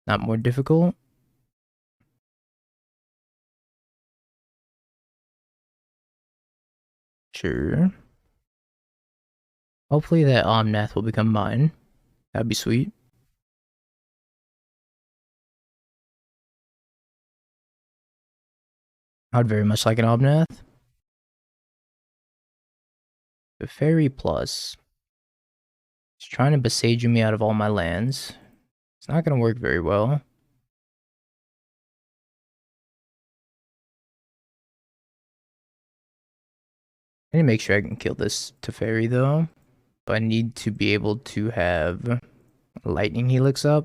Not more difficult. Sure. Hopefully that Omnath will become mine. That'd be sweet. I would very much like an Omnath. The Fairy Plus. It's trying to Beseiju me out of all my lands. It's not going to work very well. I need to make sure I can kill this Teferi though. But I need to be able to have Lightning Helix up.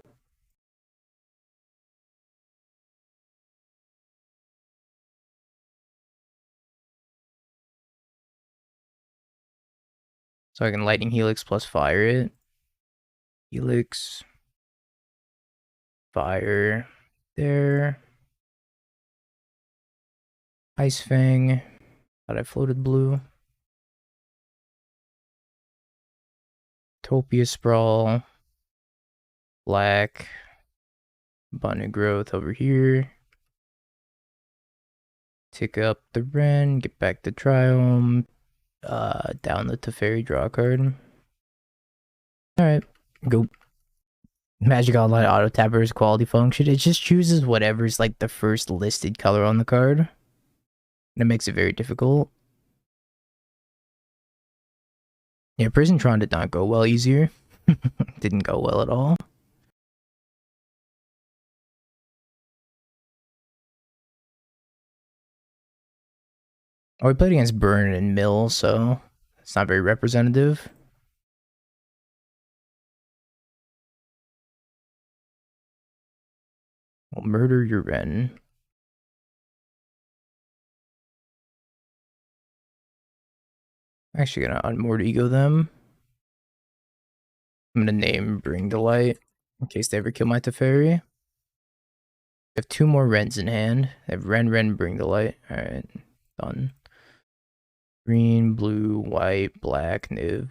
So I can Lightning Helix plus fire it. Helix. Fire. There. Ice Fang. Thought I floated blue. Utopia Sprawl. Black. Abundant Growth over here. Tick up the Ren. Get back the Triome. Down the Teferi, draw a card. Alright. Go. Magic Online Auto Tapper's quality function. It just chooses whatever's like the first listed color on the card. And it makes it very difficult. Yeah, Prison Tron did not go well easier. Didn't go well at all. Oh, we played against Burn and Mill, so it's not very representative. We'll murder your Ren. I'm actually gonna unmoored ego them. I'm gonna name Bring the Light in case they ever kill my Teferi. They have 2 more Rens in hand. They have Ren, Bring the Light. Alright, done. Green, blue, white, black, Niv.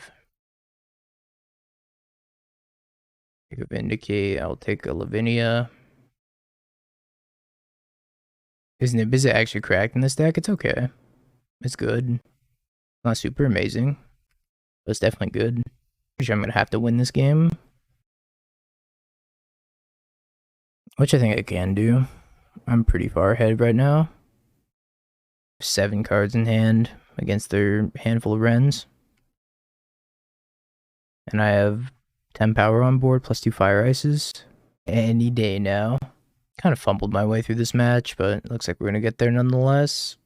Take a Vindicate. I'll take a Lavinia. Is Niv actually cracked in this deck? It's okay. It's good. Not super amazing, but it's definitely good. Pretty sure I'm gonna have to win this game, which I think I can do. I'm pretty far ahead right now. 7 cards in hand against their handful of Rens. And I have 10 power on board plus 2 fire ices. Any day now. Kind of fumbled my way through this match, but it looks like we're gonna get there nonetheless.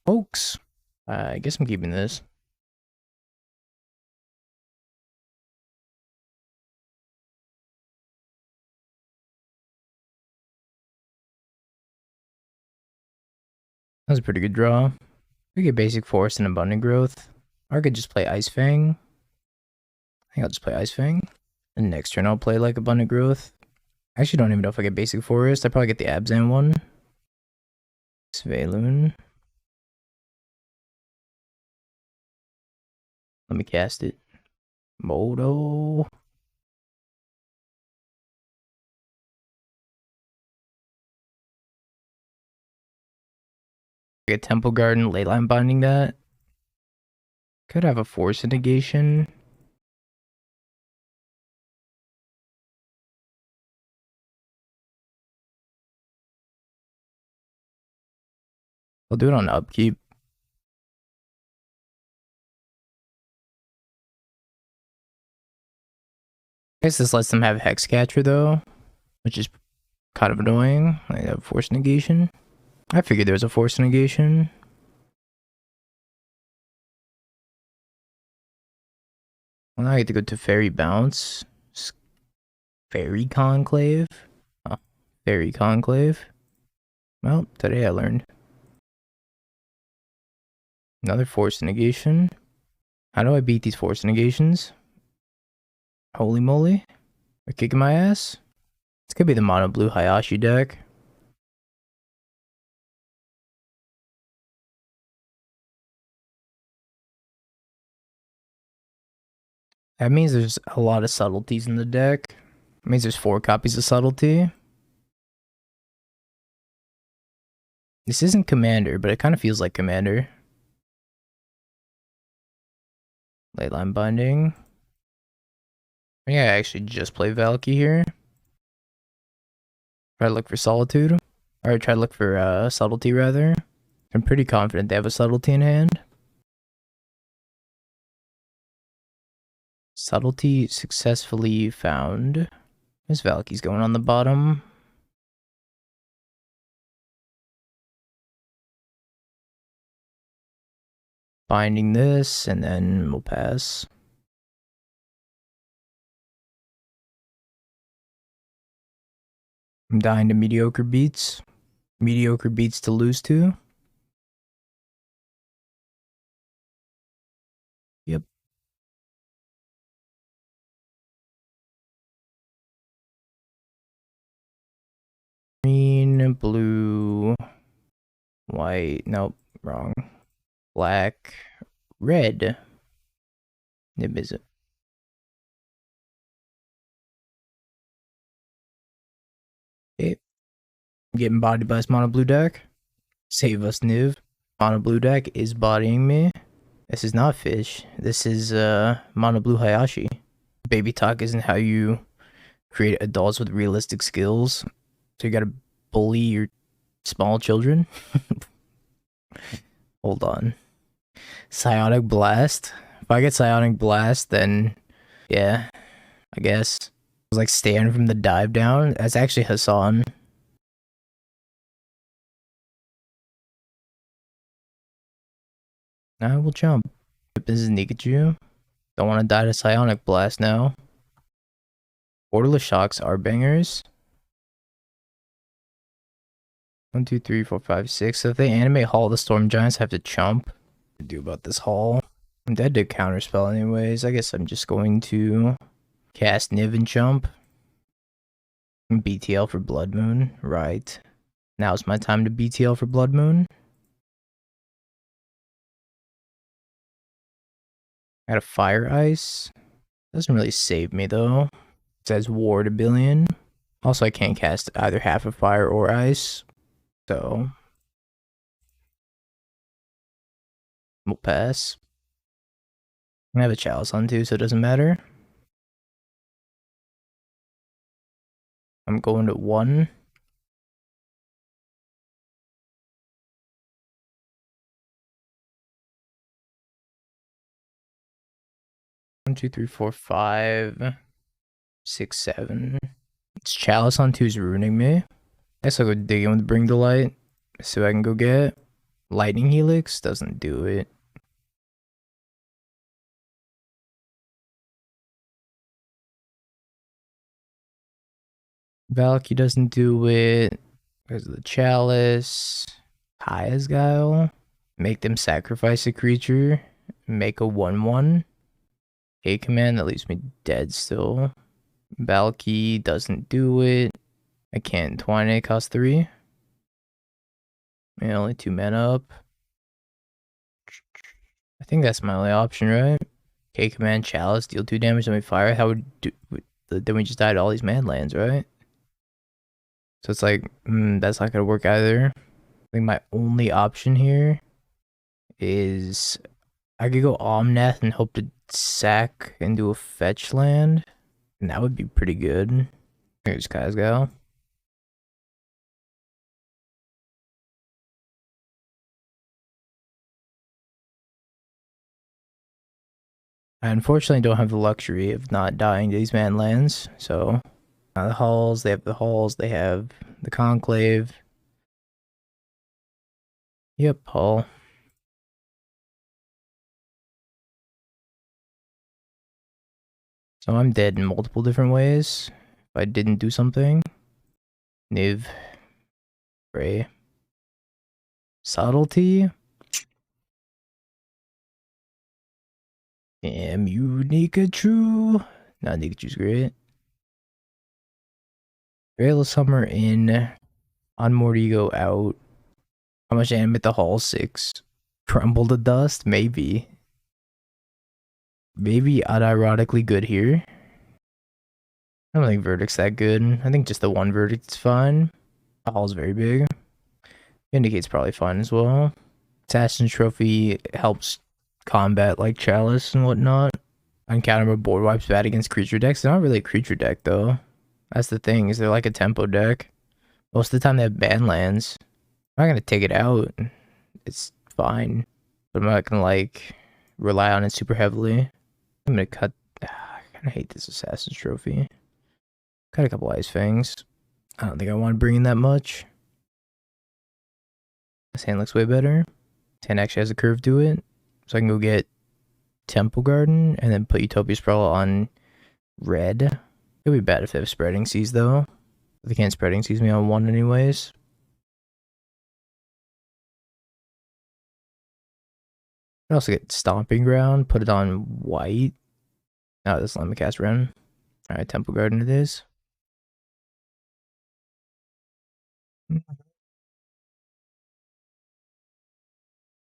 Folks, I guess I'm keeping this. That was a pretty good draw. We get Basic Force and Abundant Growth. Or I could just play Ice Fang. I think I'll just play Ice Fang. And next turn I'll play like Abundant Growth. I actually don't even know if I get Basic Forest. I probably get the Abzan one. Svaloon. Let me cast it. Modo. Get Temple Garden, Leyline Binding that. Could have a Force Negation. I'll do it on upkeep. I guess this lets them have Hexcatcher though, which is kind of annoying. They have Force Negation. I figured there was a Force Negation. Well, now I get to go to Fairy Bounce. Fairy Conclave? Oh, Fairy Conclave. Well, today I learned. Another Force Negation. How do I beat these Force Negations? Holy moly. They're kicking my ass. This could be the mono blue Hayashi deck. That means there's a lot of subtleties in the deck. It means there's 4 copies of subtlety. This isn't Commander, but it kind of feels like Commander. Leyline Binding. I think I actually just play Valky here. Try to look for Solitude. Or try to look for Subtlety, rather. I'm pretty confident they have a Subtlety in hand. Subtlety successfully found. Miss Valky's going on the bottom. Binding this, and then we'll pass. I'm dying to mediocre beats. Mediocre beats to lose to. Yep. Green, blue, white. Nope, wrong. Black, red. Nib is it? Okay. Getting bodied by this mono blue deck. Save us, Niv. Mono blue deck is bodying me. This is not fish. This is mono blue Hayashi. Baby talk isn't how you create adults with realistic skills. So you gotta bully your small children. Hold on. Psionic Blast. If I get Psionic Blast, then Yeah, I guess. I was like staring from the dive down. That's actually Hassan. I will jump. This is Nikachu. Don't want to die to Psionic Blast now. Borderless Shocks are bangers. 1, 2, 3, 4, 5, 6. So if they animate Hall, the Storm Giants have to chump. What to do about this Hall? I'm dead to counterspell anyways. I guess I'm just going to cast Niv and chump. BTL for Blood Moon. Right. Now's my time to BTL for Blood Moon. Got a Fire Ice. Doesn't really save me though. It says Ward a billion. Also, I can't cast either half of Fire or Ice. So we'll pass. I have a Chalice on too, so it doesn't matter. I'm going to 1. 1, 2, 3, 4, 5, 6, 7. It's Chalice on 2 is ruining me. I guess I'll go dig in with Bring the Light. So I can go get Lightning Helix. Doesn't do it. Valky doesn't do it. Because of the Chalice. Kaya's Guile. Make them sacrifice a creature. Make a 1/1. A command that leaves me dead still. Valky doesn't do it. I can't twine it, cost 3. And only 2 mana up. I think that's my only option, right? K command Chalice, deal 2 damage, then we fire. How would do? Then we just died all these man lands, right? So it's like, that's not gonna work either. I think my only option here is I could go Omnath and hope to sack and do a fetch land. And that would be pretty good. Here's Kazgal. I unfortunately don't have the luxury of not dying to these man lands, so the halls, they have the halls, they have the conclave. Yep, hall. So I'm dead in multiple different ways. If I didn't do something. Niv. Ray. Subtlety. Damn you, Nikachu. Nah, Nikachu's great. Veil Summer in. On Mortigo out. How much animate the hall? 6. Crumble to dust? Maybe. Maybe unironically good here. I don't think Verdict's that good. I think just the one Verdict's fine. The hall's very big. Vindicate's probably fine as well. Assassin's Trophy helps combat like Chalice and whatnot. Uncounterable board wipes bad against creature decks. They're not really a creature deck though. That's the thing, is they're like a tempo deck. Most of the time they have banned lands. I'm not gonna take it out. It's fine. But I'm not gonna like rely on it super heavily. I'm gonna cut. I kinda hate this Assassin's Trophy. Cut a couple Ice Fangs. I don't think I want to bring in that much. This hand looks way better. This hand actually has a curve to it. So I can go get Temple Garden and then put Utopia Sprawl on red. It would be bad if they have Spreading Seas though. They can't Spreading Seas me on 1 anyways. I can also get Stomping Ground, put it on white. Oh, this let me cast Ren. Alright, Temple Garden it is.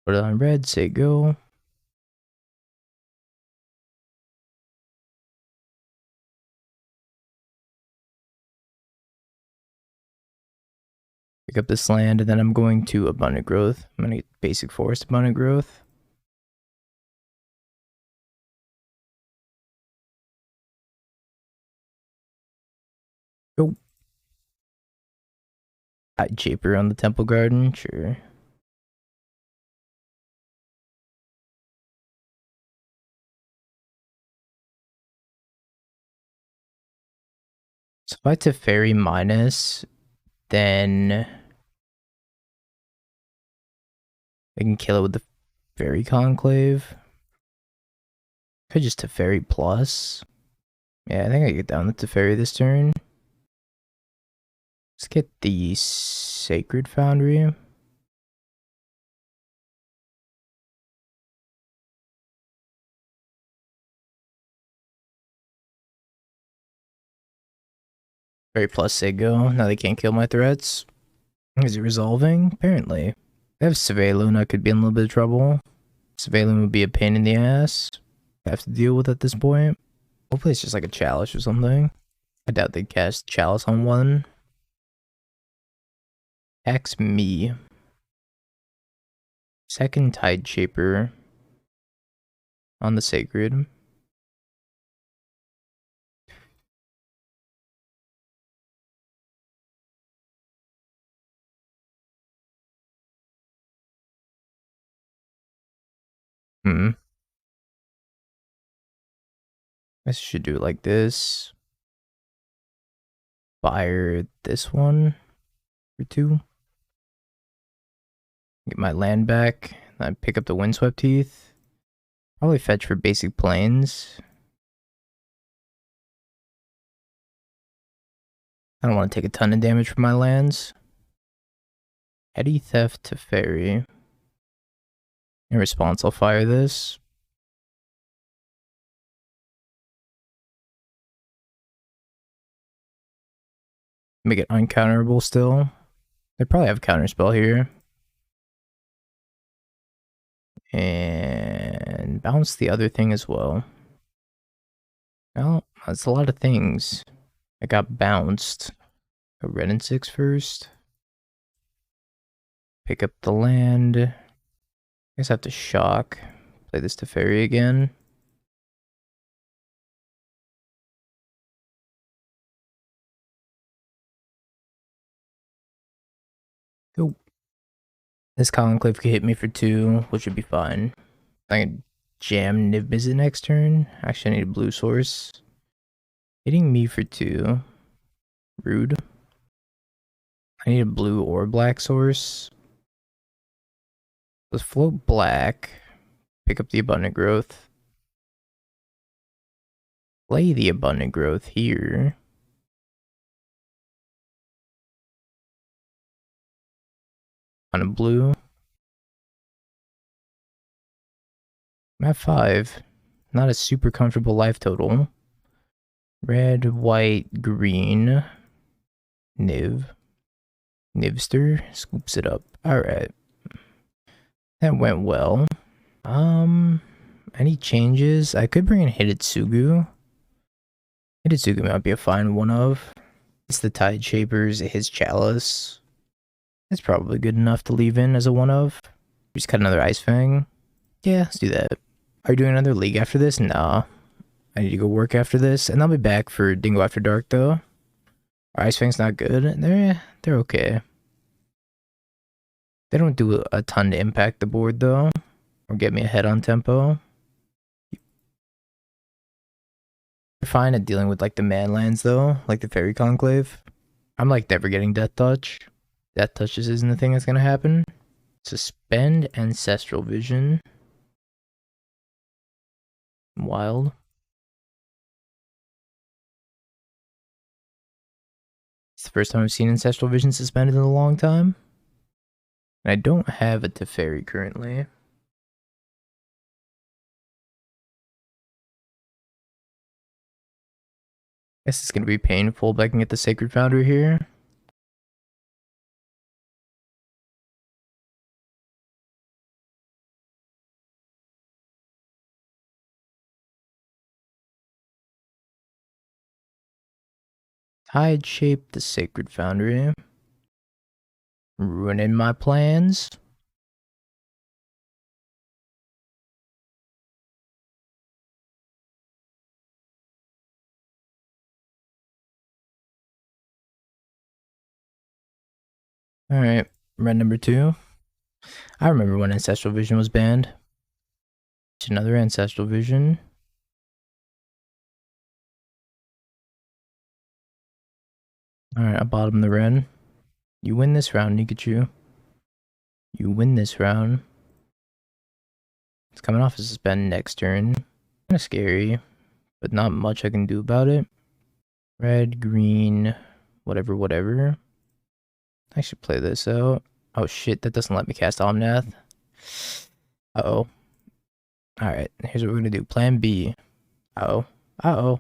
Put it on red, say go. Pick up this land, and then I'm going to Abundant Growth. I'm going to get Basic Forest Abundant Growth. Go. Japer on the Temple Garden, sure. So if I Teferi minus, then I can kill it with the Fairy Conclave. Could just Teferi plus. Yeah, I think I get down with Teferi this turn. Let's get the Sacred Foundry. Very plus Sigo. Now they can't kill my threats. Is it resolving? Apparently. If I have Sveluna, I could be in a little bit of trouble. Sveluna would be a pain in the ass. I have to deal with at this point. Hopefully it's just like a Chalice or something. I doubt they cast Chalice on one. Axe me. Second Tide Shaper on the Sacred. I should do it like this. Fire this one for 2. Get my land back. I pick up the Windswept Teeth. Probably fetch for basic planes. I don't want to take a ton of damage from my lands. Petty Theft to Fairy. In response, I'll fire this. Make it uncounterable still. They probably have a counterspell here. And bounce the other thing as well. Well, that's a lot of things. I got bounced. Go red and 6 first. Pick up the land. I guess I have to shock. Play this to Fairy again. Go. This Conclave could hit me for 2, which would be fine. I can jam Niv Mizzet next turn. Actually, I need a blue source. Hitting me for 2. Rude. I need a blue or black source. Let's float black. Pick up the Abundant Growth. Play the Abundant Growth here. On a blue. I'm at 5. Not a super comfortable life total. Red, white, green. Niv. Nivster scoops it up. Alright. That went well. Any changes? I could bring in Hidetsugu. Hidetsugu might be a fine one of. It's the Tide Shapers, his Chalice. It's probably good enough to leave in as a one of. Just cut another Ice Fang. Yeah, let's do that. Are you doing another league after this? Nah. I need to go work after this, and I'll be back for Dingo After Dark though. Our Ice Fang's not good. They're okay. They don't do a ton to impact the board though, or get me ahead on tempo. You're fine at dealing with like the man lands though, like the Fairy Conclave. I'm like never getting Death Touch. Death Touch just isn't the thing that's gonna happen. Suspend Ancestral Vision. Wild. It's the first time I've seen Ancestral Vision suspended in a long time. And I don't have a Teferi currently. Guess it's gonna be painful, but I can get the Sacred Foundry here. Tide Shape the Sacred Foundry. Ruining my plans. Alright, red number 2. I remember when Ancestral Vision was banned. Another Ancestral Vision. Alright, I bottom the red. You win this round, Nikachu. You win this round. It's coming off a suspend next turn. Kinda scary, but not much I can do about it. Red, green, whatever, whatever. I should play this out. Oh shit, that doesn't let me cast Omnath. Uh-oh. Alright, here's what we're gonna do. Plan B. Uh-oh. Uh-oh.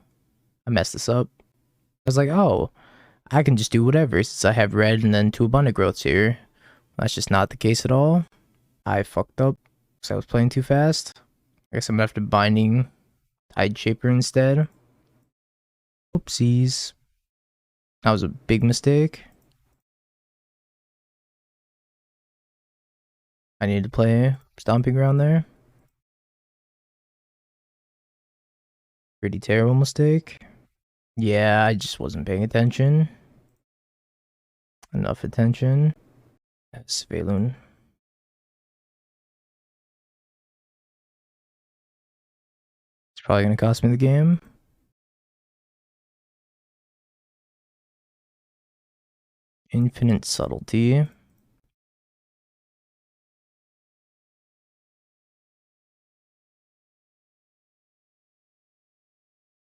I messed this up. I was like, oh, I can just do whatever since I have red and then 2 abundant growths here. That's just not the case at all. I fucked up because I was playing too fast. I guess I'm gonna have to binding Tide Shaper instead. Oopsies. That was a big mistake. I need to play Stomping Ground there. Pretty terrible mistake. Yeah, I just wasn't paying attention. Enough attention. Svelun. It's probably gonna cost me the game. Infinite Subtlety.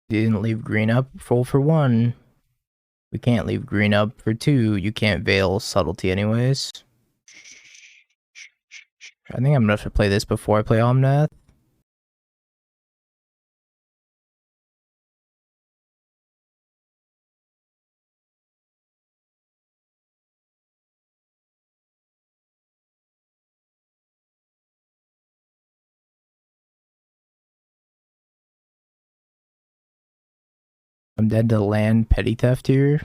Didn't leave green up. Roll for 1. We can't leave green up for 2. You can't veil Subtlety anyways. I think I'm gonna have to play this before I play Omnath. I'm dead to land petty theft here.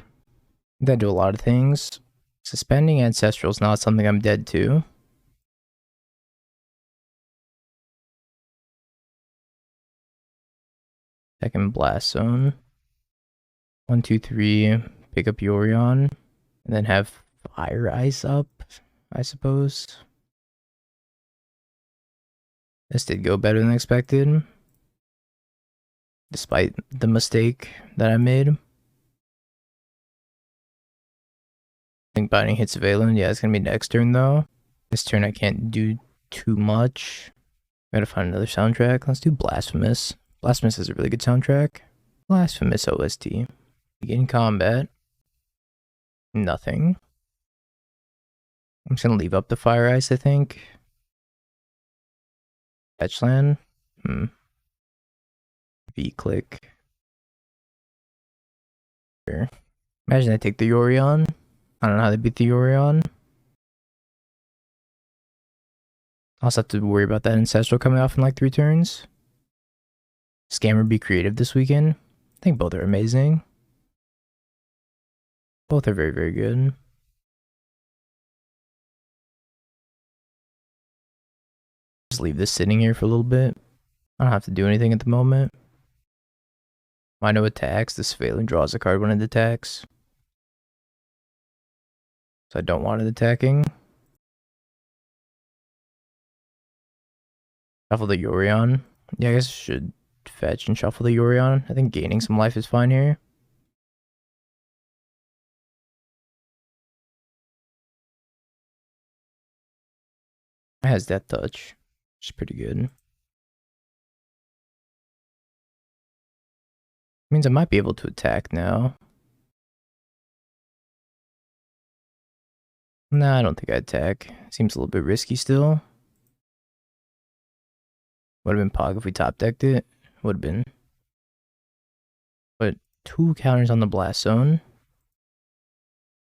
I'm dead to a lot of things. Suspending Ancestral is not something I'm dead to. Second Blast Zone. 1, 2, 3. Pick up Yorion. And then have Fire Ice up, I suppose. This did go better than expected. Despite the mistake that I made. I think binding hits Valen. Yeah, it's gonna be next turn though. This turn I can't do too much. Gotta find another soundtrack. Let's do Blasphemous. Blasphemous is a really good soundtrack. Blasphemous OST. Begin combat. Nothing. I'm just gonna leave up the Fire Ice, I think. Fetchland. V-click. Sure. Imagine I take the Yorion. I don't know how they beat the Yorion. I also have to worry about that Ancestral coming off in like 3 turns. Scammer Be Creative this weekend. I think both are amazing. Both are very, very good. Just leave this sitting here for a little bit. I don't have to do anything at the moment. Mino attacks. This Valen draws a card when it attacks. So I don't want it attacking. Shuffle the Yorion. Yeah, I guess I should fetch and shuffle the Yorion. I think gaining some life is fine here. It has Death Touch, which is pretty good. Means I might be able to attack now. Nah, I don't think I'd attack. Seems a little bit risky still. Would have been Pog if we top decked it. Would have been. But 2 counters on the Blast Zone.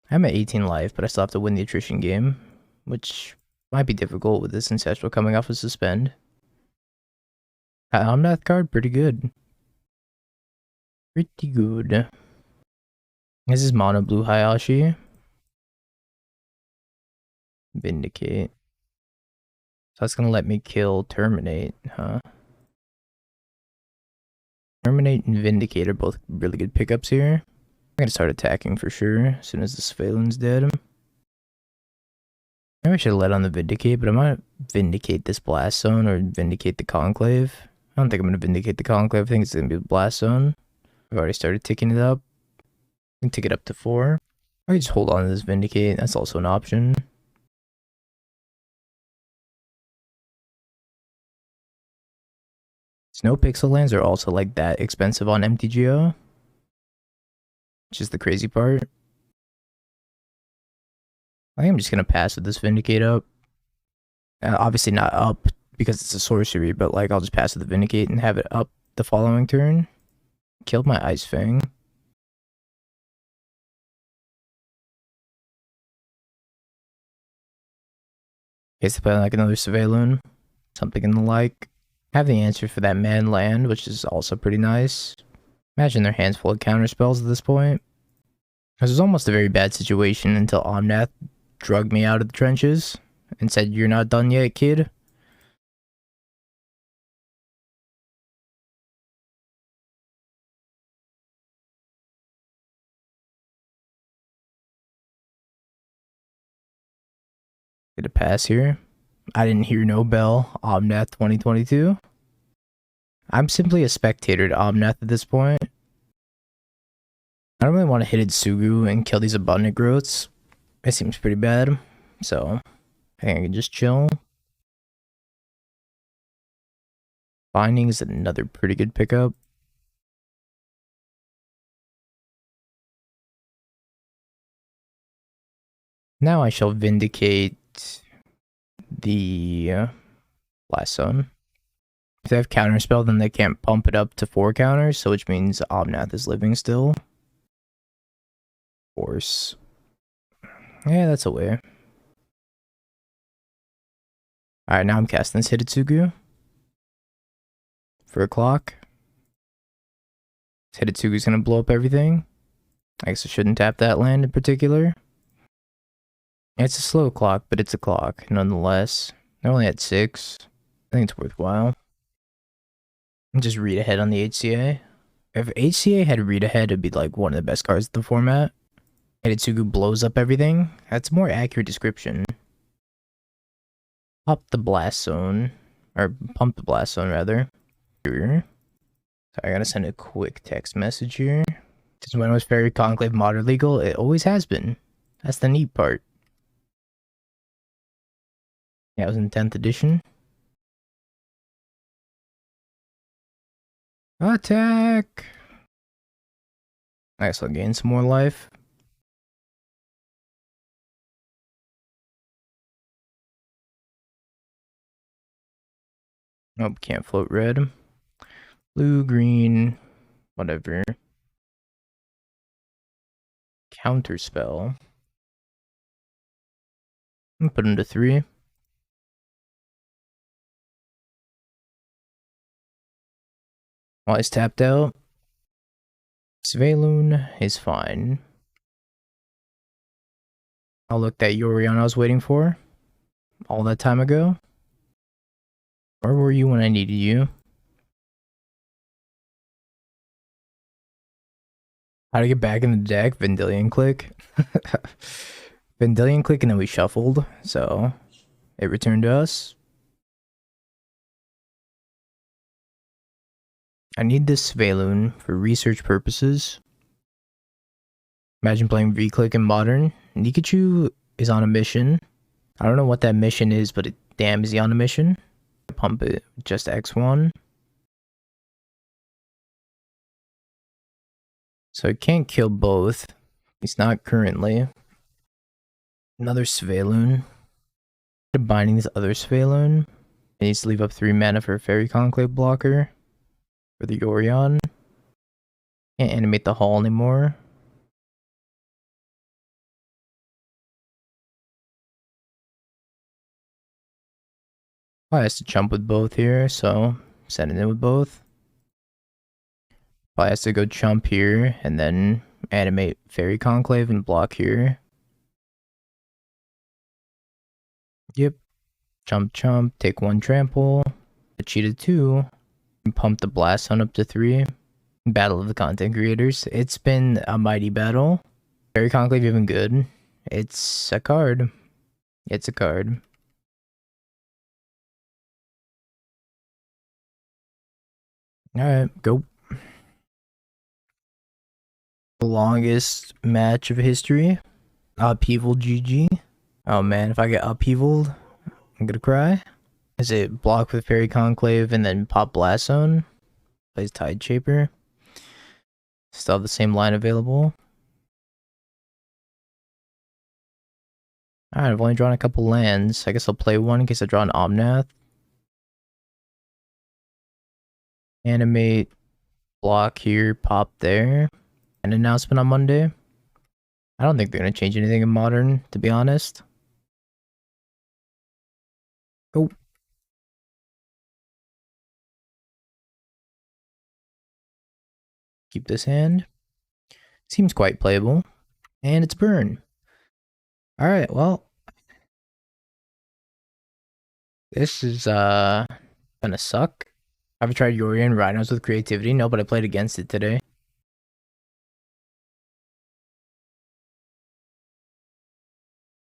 I'm at 18 life, but I still have to win the attrition game, which might be difficult with this Ancestral coming off a suspend. Omnath card, pretty good. Pretty good. This is Mono Blue Hayashi. Vindicate. So that's gonna let me kill Terminate, huh? Terminate and Vindicate are both really good pickups here. I'm gonna start attacking for sure as soon as this Valen's dead. Maybe I should have let on the Vindicate, but I might Vindicate this Blast Zone or Vindicate the Conclave. I don't think I'm gonna Vindicate the Conclave. I think it's gonna be the Blast Zone. I've already started ticking it up. I can tick it up to 4. I could just hold on to this Vindicate. That's also an option. Snow Pixel lands are also like that expensive on MTGO. Which is the crazy part. I think I'm just gonna pass with this Vindicate up. Obviously not up because it's a sorcery, but like I'll just pass with the Vindicate and have it up the following turn. Killed my Ice Fang. Case to play like another Surveillance, something in the like. Have the answer for that man land, which is also pretty nice. Imagine their hands full of counter spells at this point. This was almost a very bad situation until Omnath drugged me out of the trenches and said, "You're not done yet, kid." Get a pass here. I didn't hear no bell. Omnath 2022. I'm simply a spectator to Omnath at this point. I don't really want to hit Itsugu and kill these abundant growths. It seems pretty bad. So I think I can just chill. Binding is another pretty good pickup. Now I shall vindicate the Blast Zone. If they have Counterspell, then they can't pump it up to 4 counters, so which means Omnath is living still. Force. Yeah, that's a way. Alright, now I'm casting this Hitotsugu. For a clock. Hitotsugu's gonna blow up everything. I guess I shouldn't tap that land in particular. It's a slow clock, but it's a clock, nonetheless. They're only at 6. I think it's worthwhile. Just read ahead on the HCA. If HCA had read ahead, it'd be like one of the best cards in the format. Hitotsugu blows up everything. That's a more accurate description. Pop the Blast Zone. Or pump the Blast Zone, rather. Here. So I gotta send a quick text message here. Since when was Fairy Conclave modern legal? It always has been. That's the neat part. Yeah, it was in 10th edition. Attack! I guess I'll gain some more life. Nope, can't float red. Blue, green, whatever. Counterspell. Put him to 3. While he's tapped out, Svelun is fine. I'll look that Yorion I was waiting for all that time ago. Where were you when I needed you? How to get back in the deck? Vendilion click. Vendilion click and then we shuffled, so it returned to us. I need this Svelun for research purposes. Imagine playing V-Click in Modern. Nikachu is on a mission. I don't know what that mission is, but damn is he on a mission. Pump it, just X1. So it can't kill both. He's not currently. Another Svelun. Binding this other Svelun. It needs to leave up 3 mana for a Fairy Conclave blocker. For the Yorion. Can't animate the Hall anymore. Probably has to jump with both here, so send it in with both. Probably has to go chump here and then animate Fairy Conclave and block here. Yep. Chump chump, take 1 trample, cheated 2, and pump the Blast Zone up to 3. Battle of the content creators. It's been a mighty battle. Fairy Conclave even good. It's a card. It's a card. Alright, go. The longest match of history. Upheaval GG. Oh man, if I get upheavaled, I'm gonna cry. Is it block with Fairy Conclave and then pop Blast Zone? Plays Tide Shaper. Still have the same line available. Alright, I've only drawn a couple lands. I guess I'll play one in case I draw an Omnath. Animate, block here, pop there. An announcement on Monday. I don't think they're going to change anything in Modern, to be honest. Oh. Keep this hand. Seems quite playable. And it's burn. Alright, well. This is, gonna suck. I've tried Yorion Rhinos with creativity. No, but I played against it today.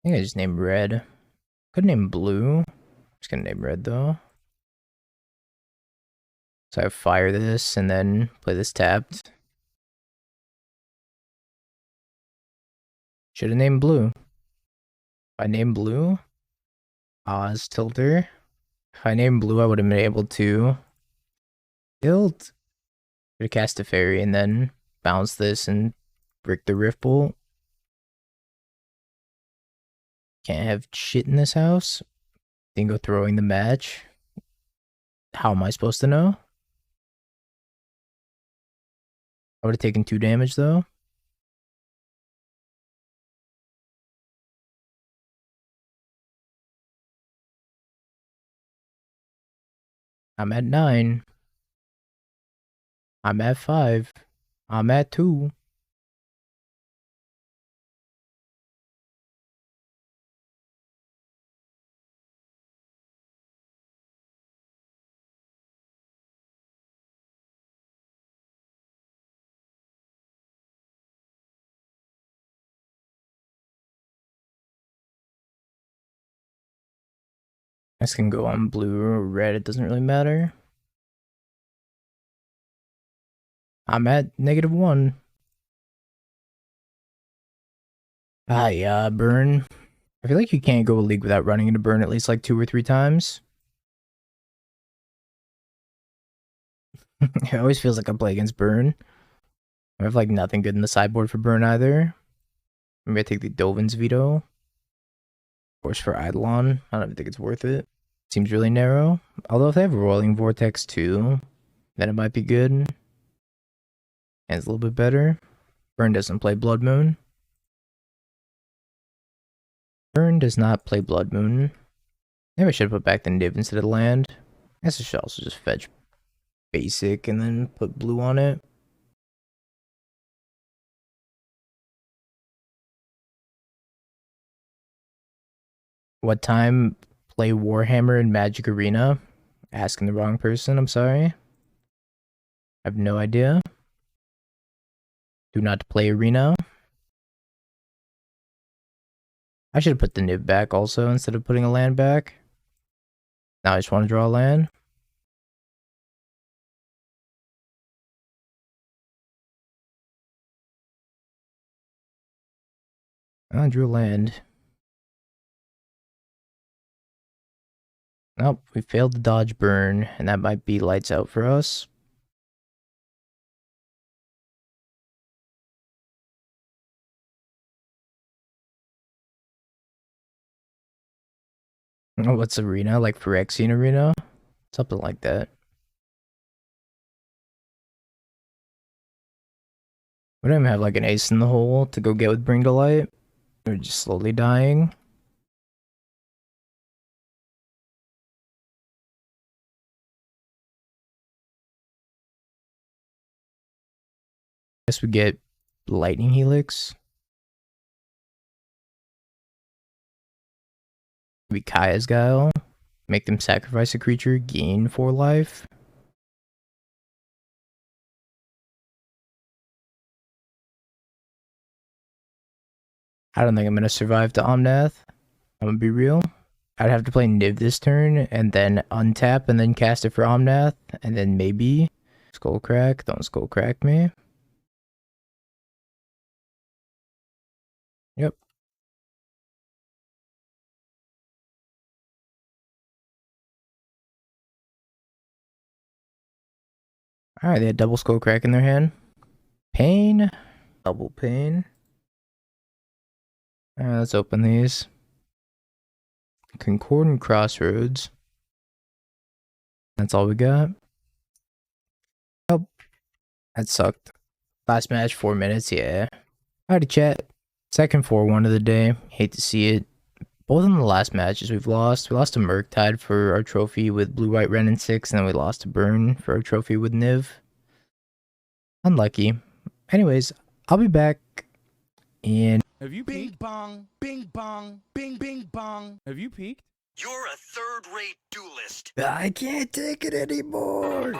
I think I just named red. Could name blue. Just gonna name red though. So I fire this and then play this tapped. Should have named blue. If I named blue, Oz Tilter. If I named blue, I would have been able to build. Could have cast a fairy and then bounce this and brick the Rift Bolt. Can't have shit in this house. Dingo throwing the match. How am I supposed to know? I would have taken 2 damage though. I'm at 9. I'm at 5. I'm at 2. This can go on blue or red, it doesn't really matter. I'm at -1. Yeah, burn. I feel like you can't go a league without running into burn at least like 2 or 3 times. It always feels like I play against burn. I have like nothing good in the sideboard for burn either. Maybe I take the Dovin's Veto. Of course for Eidolon. I don't even think it's worth it. Seems really narrow. Although if they have Rolling Vortex too, then it might be good. And it's a little bit better. Burn doesn't play Blood Moon. Burn does not play Blood Moon. Maybe I should have put back the Niv instead of the land. I guess I should also just fetch basic and then put blue on it. What time play Warhammer in Magic Arena? Asking the wrong person, I'm sorry. I have no idea. Do not play Arena. I should have put the Niv back also instead of putting a land back. Now I just want to draw a land. I drew a land. Nope, we failed to dodge burn, and that might be lights out for us. Oh, what's Arena? Like Phyrexian Arena? Something like that. We don't even have like an ace in the hole to go get with Bring to Light. We're just slowly dying. Guess we get Lightning Helix. Maybe Kaya's Guile. Make them sacrifice a creature, gain 4 life. I don't think I'm gonna survive to Omnath. I'm gonna be real. I'd have to play Niv this turn and then untap and then cast it for Omnath and then maybe Skullcrack. Don't Skullcrack me. Yep. Alright, they had double skull crack in their hand. Pain. Double pain. Alright, let's open these. Concordant Crossroads. That's all we got. Oh, that sucked. Last match, 4 minutes, yeah. Alrighty, chat. Second 4-1 of the day. Hate to see it. Both in the last matches we've lost. We lost to Murktide for our trophy with Blue, White, Red, and 6, and then we lost to Burn for our trophy with Niv. Unlucky. Anyways, I'll be back in... Have you Bing bong, bing bong, bing bing bong. Have you peaked? You're a third-rate duelist. I can't take it anymore.